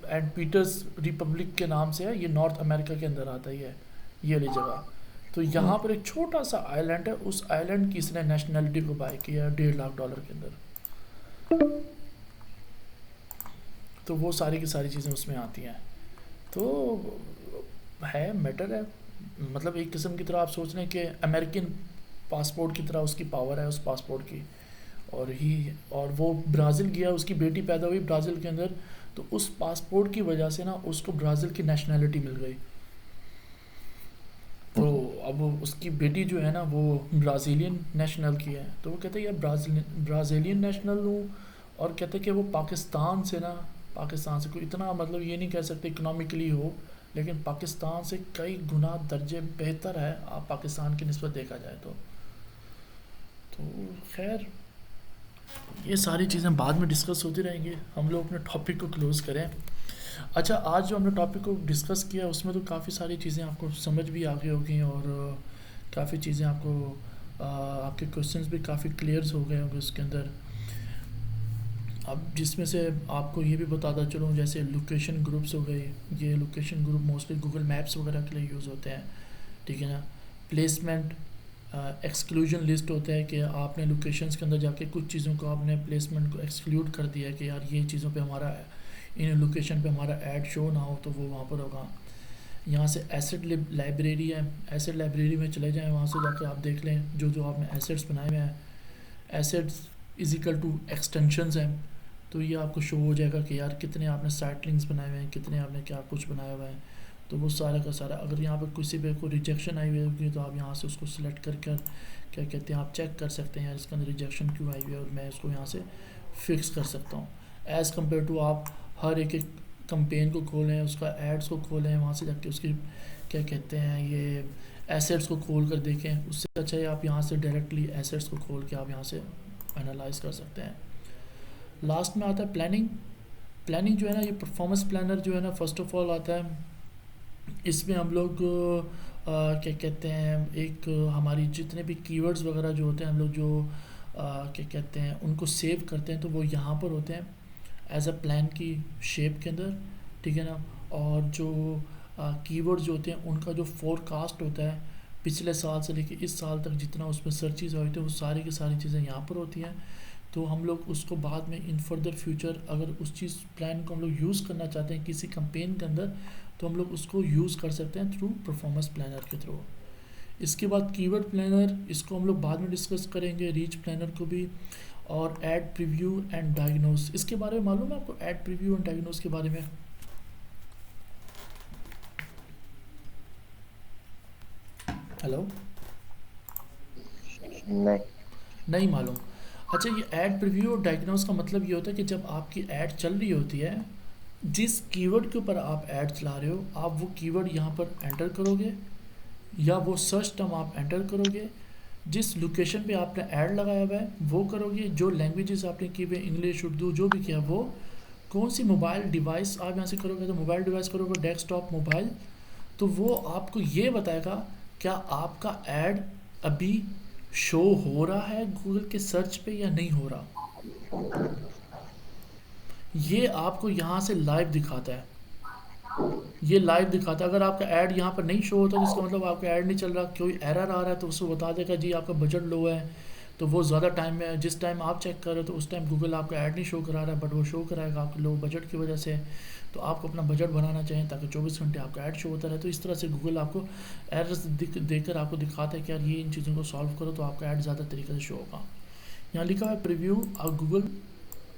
एंड पीटर्स रिपब्लिक के नाम से है, ये नॉर्थ अमेरिका के अंदर आता ही है ये वाली जगह। तो यहाँ पर एक छोटा सा आइलैंड है, उस आइलैंड की इसने नेशनैलिटी को बाय किया $1.5 लाख के अंदर। तो वो सारी की सारी चीज़ें उसमें आती हैं। तो है मैटर है, मतलब एक किस्म की तरह आप सोच रहे हैं कि अमेरिकन पासपोर्ट की तरह उसकी पावर है उस पासपोर्ट की। और वो ब्राज़ील गया, उसकी बेटी पैदा हुई ब्राज़ील के अंदर, तो उस पासपोर्ट की वजह से ना उसको ब्राज़ील की नेशनैलिटी मिल गई। तो अब उसकी बेटी जो है ना वो ब्राज़ीलियन नेशनल की है, तो वो कहते हैं यार ब्राज़ीलियन नेशनल हूँ, और कहते हैं कि वो पाकिस्तान से कोई इतना, मतलब ये नहीं कह सकते इकोनॉमिकली हो, लेकिन पाकिस्तान से कई गुना दर्जे बेहतर है आप पाकिस्तान की निस्बत देखा जाए तो खैर ये सारी चीज़ें बाद में डिस्कस होती रहेंगी, हम लोग अपने टॉपिक को क्लोज़ करें। अच्छा, आज जो हमने टॉपिक को डिस्कस किया उसमें तो काफ़ी सारी चीज़ें आपको समझ भी आ गई होगी, और काफ़ी चीज़ें आपको आपके क्वेश्चंस भी काफ़ी क्लियर्स हो गए होंगे उसके अंदर। अब जिसमें से आपको ये भी बताता चलूँ, जैसे लोकेशन ग्रुप्स हो गए, ये location group mostly Google maps वगैरह के लिए यूज़ होते हैं, ठीक है ना। प्लेसमेंट एक्सक्लूजन लिस्ट होता है कि आपने लोकेशंस के अंदर जाके कुछ चीज़ों को आपने प्लेसमेंट को एक्सक्लूड कर दिया है कि यार ये चीज़ों पे हमारा, इन लोकेशन पे हमारा ऐड शो ना हो, तो वो वहाँ पर होगा। यहाँ से एसेट लाइब्रेरी है, एसेट लाइब्रेरी में चले जाएं, वहाँ से जाकर आप देख लें जो जो आपने एसेट्स बनाए हुए हैं। Assets is equal to extensions हैं, तो ये आपको शो हो जाएगा कि यार कितने आपने साइट लिंक्स बनाए हुए हैं, कितने आपने क्या कुछ बनाया हुआ है। तो वो सारा का सारा, अगर यहाँ पर किसी पे कोई रिजेक्शन आई हुई होगी तो आप यहाँ से उसको सिलेक्ट कर क्या कहते हैं, आप चेक कर सकते हैं यार इसके अंदर रिजेक्शन क्यों आई हुई है, और मैं इसको यहाँ से फिक्स कर सकता हूँ। एज़ कम्पेयर टू आप हर एक कंपेन को खोलें, उसका एड्स को खोलें, वहाँ से जाके उसकी क्या कहते हैं ये एसेट्स को खोल कर देखें, उससे अच्छा है आप यहाँ से डायरेक्टली एसेट्स को खोल के आप यहाँ से एनालाइज कर सकते हैं। लास्ट में आता है प्लानिंग जो है ना, ये परफॉर्मेंस प्लानर जो है ना, फर्स्ट ऑफ ऑल आता है, इसमें हम लोग क्या कहते हैं, एक हमारी जितने भी कीवर्ड्स वगैरह जो होते हैं हम लोग जो क्या कहते हैं उनको सेव करते हैं, तो वो यहाँ पर होते हैं एज अ प्लान की शेप के अंदर, ठीक है ना। और जो कीवर्ड्स जो होते हैं उनका जो फोरकास्ट होता है पिछले साल से लेकर इस साल तक जितना उसमें सर्चेज हुए थे वो सारी की सारी चीज़ें यहाँ पर होती हैं। तो हम लोग उसको बाद में इन फर्दर फ्यूचर अगर उस चीज़ प्लान को हम लोग यूज़ करना चाहते हैं किसी कंपेन के अंदर, तो हम लोग उसको यूज़ कर सकते हैं थ्रू परफॉर्मेंस प्लानर के थ्रू। इसके बाद कीवर्ड प्लानर, इसको हम लोग बाद में डिस्कस करेंगे, रीच प्लानर को भी, और ऐड प्रीव्यू एंड डायग्नोस। इसके बारे में मालूम है आपको, ऐड प्रीव्यू एंड डायग्नोस के बारे में? हेलो, नहीं मालूम। अच्छा, ये ऐड प्रीव्यू और डायग्नोस का मतलब ये होता है कि जब आपकी ऐड चल रही होती है, जिस कीवर्ड के ऊपर आप ऐड चला रहे हो, आप वो कीवर्ड यहाँ पर एंटर करोगे या वो सर्च टर्म आप एंटर करोगे, जिस लोकेशन पे आपने ऐड लगाया हुआ है वो करोगे, जो लैंग्वेजेस आपने की हुई इंग्लिश उर्दू जो भी किया वो, कौन सी मोबाइल डिवाइस आप यहाँ से करोगे, तो मोबाइल डिवाइस करोगे, डेस्कटॉप मोबाइल, तो वो आपको ये बताएगा क्या आपका ऐड अभी शो हो रहा है गूगल के सर्च पे या नहीं हो रहा। ये आपको यहाँ से लाइव दिखाता है, ये लाइव दिखाता है। अगर आपका ऐड यहाँ पर नहीं शो होता तो इसका मतलब आपका ऐड नहीं चल रहा, कोई एरर आ रहा है तो उसको बता देगा जी आपका बजट लो है, तो वो ज़्यादा टाइम में, जिस टाइम आप चेक कर रहे हो तो उस टाइम गूगल आपका ऐड नहीं शो करा रहा है, बट वो शो कराएगा आपके लो बजट की वजह से। तो आपको अपना बजट बनाना चाहिए ताकि 24 घंटे आपका ऐड शो होता रहे। तो इस तरह से गूगल आपको एरर्स देकर आपको दिखाता है कि यार ये इन चीज़ों को सॉल्व करो तो आपका ऐड ज़्यादा तरीके से शो होगा। यहाँ लिखा है preview a Google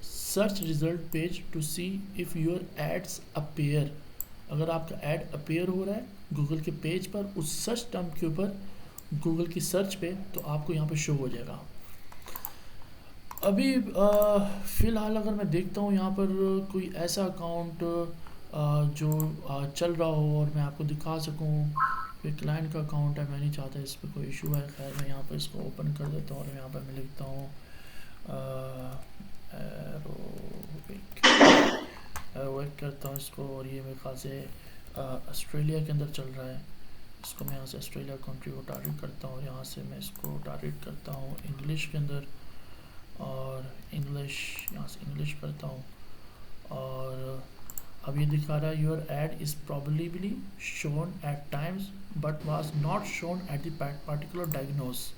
search result page to see if your ads appear. अगर आपका ऐड अपीयर हो रहा है गूगल के पेज पर उस सर्च टर्म के ऊपर गूगल की सर्च पे, तो आपको यहाँ पे शो हो जाएगा। अभी फ़िलहाल अगर मैं देखता हूँ यहाँ पर कोई ऐसा अकाउंट जो चल रहा हो और मैं आपको दिखा सकूँ, ये क्लाइंट का अकाउंट है, मैं नहीं चाहता इस पर कोई इशू है। खैर मैं यहाँ पर इसको ओपन कर देता हूँ और यहाँ पर मैं लिखता हूँ वर्क करता हूँ इसको, और ये मेरे ख्याल से ऑस्ट्रेलिया के अंदर चल रहा है। इसको मैं यहाँ से ऑस्ट्रेलिया कंट्री को टारगेट करता हूँ, यहाँ से मैं इसको टारगेट करता हूँ इंग्लिश के अंदर, और इंग्लिश, यहाँ से इंग्लिश करता हूँ। और अब ये दिखा रहा है your ad is probably shown at times but was not shown at the particular diagnose.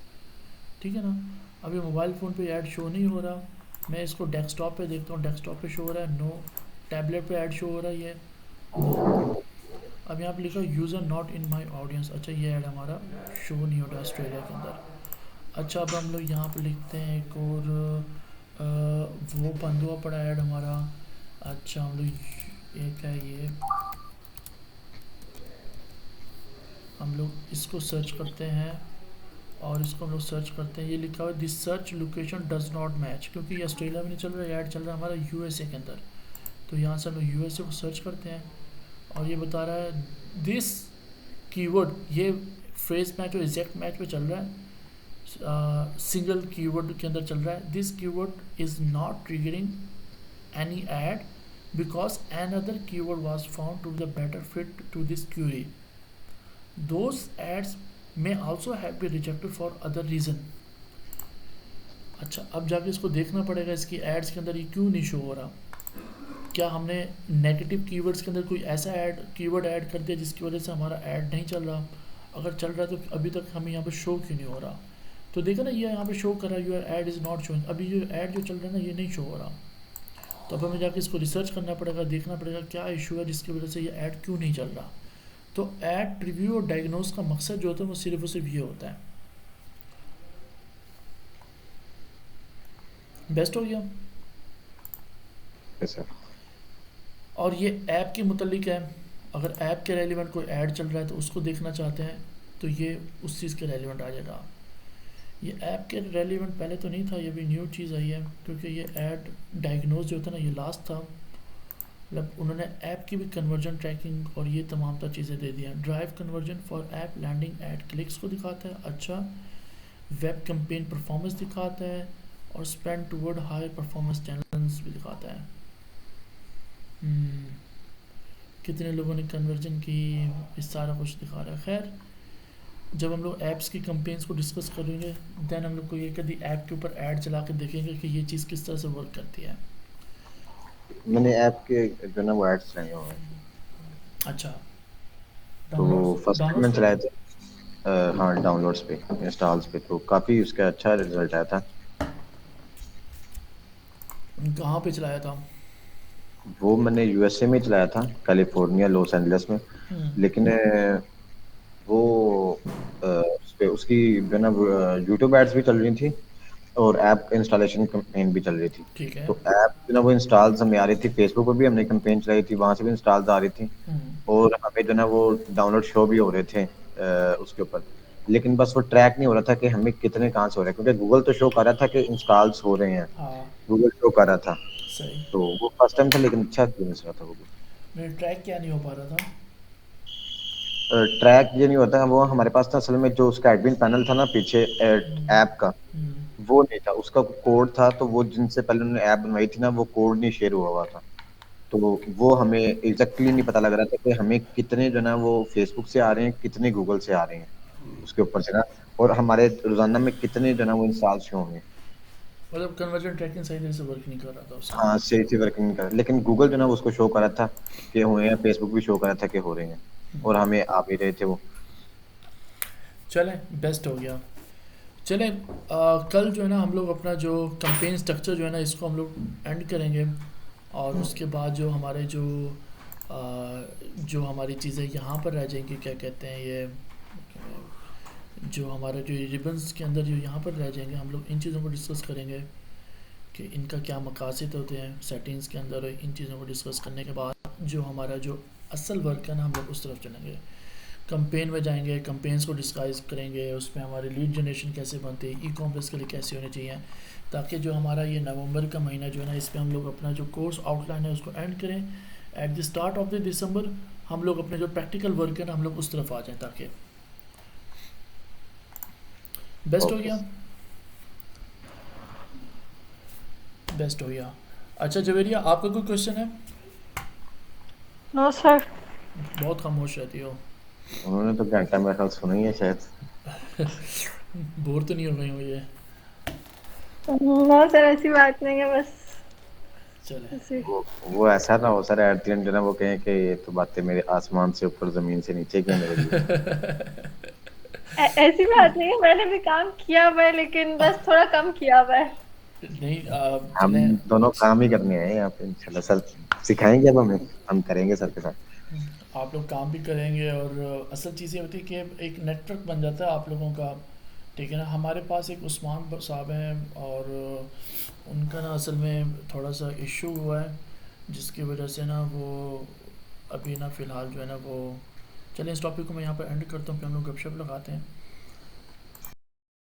ठीक है ना। अब ये मोबाइल फ़ोन पे ऐड शो नहीं हो रहा, मैं इसको डेस्कटॉप पे देखता हूँ, डेस्कटॉप पे शो हो रहा है, नो। टैबलेट पे ऐड शो हो रहा है, ये नो। अब यहाँ पे लिखा user not in my audience, अच्छा ये ऐड हमारा शो नहीं हो रहा ऑस्ट्रेलिया के अंदर। अच्छा अब हम लोग यहाँ पे लिखते हैं एक और वो बंद हुआ पड़ा ऐड हमारा। अच्छा हम लोग एक है ये, हम लोग इसको सर्च करते हैं और इसको हम लोग सर्च करते हैं, ये लिखा हुआ है this search location does not match, क्योंकि ये ऑस्ट्रेलिया में नहीं चल रहा है, ऐड चल रहा है हमारा यूएसए के अंदर। तो यहाँ से हम लोग यूएसए को सर्च करते हैं और ये बता रहा है दिस कीवर्ड, ये फ्रेज मैच और एग्जैक्ट मैच पे चल रहा है, सिंगल कीवर्ड के अंदर चल रहा है। This keyword is not triggering any ad because another keyword was found to the better fit to this query. Those ads may also have been rejected for other reason। अच्छा अब जाके इसको देखना पड़ेगा इसकी एड्स के अंदर ये क्यों नहीं शो हो रहा। क्या हमने नेगेटिव कीवर्ड्स के अंदर कोई ऐसा कीवर्ड ऐड कर दिया जिसकी वजह से हमारा ऐड नहीं चल रहा। अगर चल रहा है तो अभी तक हमें यहाँ पे शो क्यों नहीं हो रहा। तो देखा ना ये यहाँ पे शो कर रहा है your ad is not showing, अभी जो ऐड जो चल रहा है ना ये नहीं शो हो रहा। तो अब हमें जाके इसको रिसर्च करना पड़ेगा, देखना पड़ेगा क्या इशू है जिसकी वजह से ये ऐड क्यों नहीं चल रहा। तो एड रिव्यू और डायग्नोस का मकसद जो होता है वो सिर्फ और सिर्फ ये होता है। बेस्ट हो गया। Yes sir. और ये ऐप के मुतल्लिक है, अगर ऐप के रेलिवेंट कोई ऐड चल रहा है तो उसको देखना चाहते हैं तो ये उस चीज़ के रेलिवेंट आ जाएगा। ये ऐप के रेलिवेंट पहले तो नहीं था, ये भी न्यू चीज़ आई है, क्योंकि ये ऐड डायग्नोस जो होता है ना ये लास्ट था। मतलब उन्होंने ऐप की भी कन्वर्जन ट्रैकिंग और ये तमाम तर चीज़ें दे दी हैं। Drive conversion for app landing ad clicks को दिखाता है। अच्छा वेब कैंपेन परफॉर्मेंस दिखाता है और spend toward high performance channels भी दिखाता है। कितने लोगों ने कन्वर्जन की, इस सारा कुछ दिखा रहा है। खैर जब हम लोग ऐप्स की कैंपेन्स को डिस्कस करेंगे देन हम लोग को ये कभी ऐप के ऊपर ऐड चला के देखेंगे कि ये चीज़ किस तरह से वर्क करती है। मैंने ऐप के जो ना वो एड्स चलाए हुए हैं। अच्छा तो फर्स्ट टाइम मैंने डाउनलोड्स चलाए थे हाँ डाउनलोड्स पे, इंस्टॉल्स पे, तो काफ़ी उसका अच्छा रिजल्ट आया था। कहाँ पे चलाया था? वो मैंने यूएसए में चलाया था, कैलिफोर्निया लॉस एंजलिस में। लेकिन वो उस पे उसकी जो ना यूट्यूब एड्स भी चल रही थी और ऐप इंस्टॉलेशन कैंपेन भी चल रही थी। ठीक है। तो ऐप जो ना वो इंस्टॉल्स हमें आ रही थी, फेसबुक पर भी हमने कैंपेन चलाई थी, वहाँ से भी इंस्टॉल्स आ रही थी और हमें जो ना वो डाउनलोड शो भी हो रहे थे उसके ऊपर। लेकिन बस वो ट्रैक नहीं हो रहा था कि हमें कितने कहाँ से हो रहे हैं, क्योंकि गूगल तो शो कर रहा था कि इंस्टॉल्स हो रहे हैं, हाँ गूगल शो कर रहा था। सही। तो वो फर्स्ट टाइम था लेकिन अच्छा एक्सपीरियंस रहा था वो। मेरे ट्रैक क्या नहीं हो पा रहा था? ट्रैक ये नहीं होता, वो हमारे पास था असल में जो उसका एडमिन पैनल था ना पीछे ऐप का, वो नहीं था, उसका कोड था। तो वो जिनसे पहले उन्होंने ऐप बनवाई थी ना वो कोड नहीं शेयर हुआ था। तो वो हमें एग्जैक्टली नहीं पता लग रहा था कि हमें कितने जो ना वो फेसबुक से आ रहे हैं, कितने गूगल से आ रहे हैं उसके ऊपर से ना, और हमारे रोजाना में कितने जो ना वो इंस्टॉल्स होंगे। मतलब कन्वर्जन ट्रैकिंग सही तरह से वर्क नहीं कर रहा था उसका। हाँ सही से वर्किंग नहीं कर रहा, लेकिन गूगल जो ना वो उसको शो कर रहा था कि हुए हैं, फेसबुक भी शो कर रहा था कि हो रहे हैं और हमें आ भी रहे थे वो। चलें बेस्ट हो गया। चलें कल जो है ना हम लोग अपना जो कैंपेन स्ट्रक्चर जो है ना इसको हम लोग एंड करेंगे और उसके बाद जो हमारे जो हमारी चीज़ें यहाँ पर रह जाएंगी, क्या कहते हैं ये, जो हमारे जो रिबन्स के अंदर जो यहाँ पर रह जाएंगे हम लोग इन चीज़ों को डिस्कस करेंगे कि इनका क्या मकासद होते हैं सेटिंग्स के अंदर। इन चीज़ों को डिस्कस करने के बाद जो हमारा जो असल वर्क है ना हम लोग उस तरफ चलेंगे, कैंपेन में जाएंगे, कैंपेन्स को डिस्कस करेंगे, उसमें हमारी लीड जनरेशन कैसे बनती है, ई कॉमर्स के लिए कैसे होनी चाहिए, ताकि जो हमारा ये नवंबर का महीना जो है ना इस पर हम लोग अपना जो कोर्स आउटलाइन है उसको एंड करें। At the start of the दिसंबर हम लोग अपने जो प्रैक्टिकल वर्क है ना हम लोग उस तरफ आ जाएं, ताकि बेस्ट हो गया। बेस्ट हो गया। अच्छा जवेरिया आपका कोई क्वेश्चन है? No sir. बहुत खामोश रहती हो। उन्होंने तो घंटा मेरे ख्याल सुना ही है शायद। बोर तो नहीं हो गई हो ये? नो सर, ऐसी बात नहीं है, बस चले। ऐसे। वो ऐसा ना हो सर, एट द एंड जो ना वो कहें कि ये तो बातें मेरे आसमान से ऊपर जमीन से नीचे की हैं मेरे लिए। ऐसी बात नहीं है, मैंने भी काम किया हुआ है, लेकिन बस थोड़ा कम किया हुआ है। नहीं हम चलें। दोनों काम ही करने आए हैं यहाँ पे इंशाल्लाह सर। सिखाएंगे अब हमें, हम करेंगे सर के साथ। आप लोग काम भी करेंगे और असल चीज़ ये होती है कि एक नेटवर्क बन जाता है आप लोगों का। ठीक है ना, हमारे पास एक उस्मान साहब हैं और उनका ना असल में थोड़ा सा इशू हुआ है, जिसकी वजह से ना वो अभी ना फ़िलहाल जो है ना वो, चलें इस टॉपिक को मैं यहाँ पर एंड करता हूँ, फिर हम लोग गपशप लगाते हैं।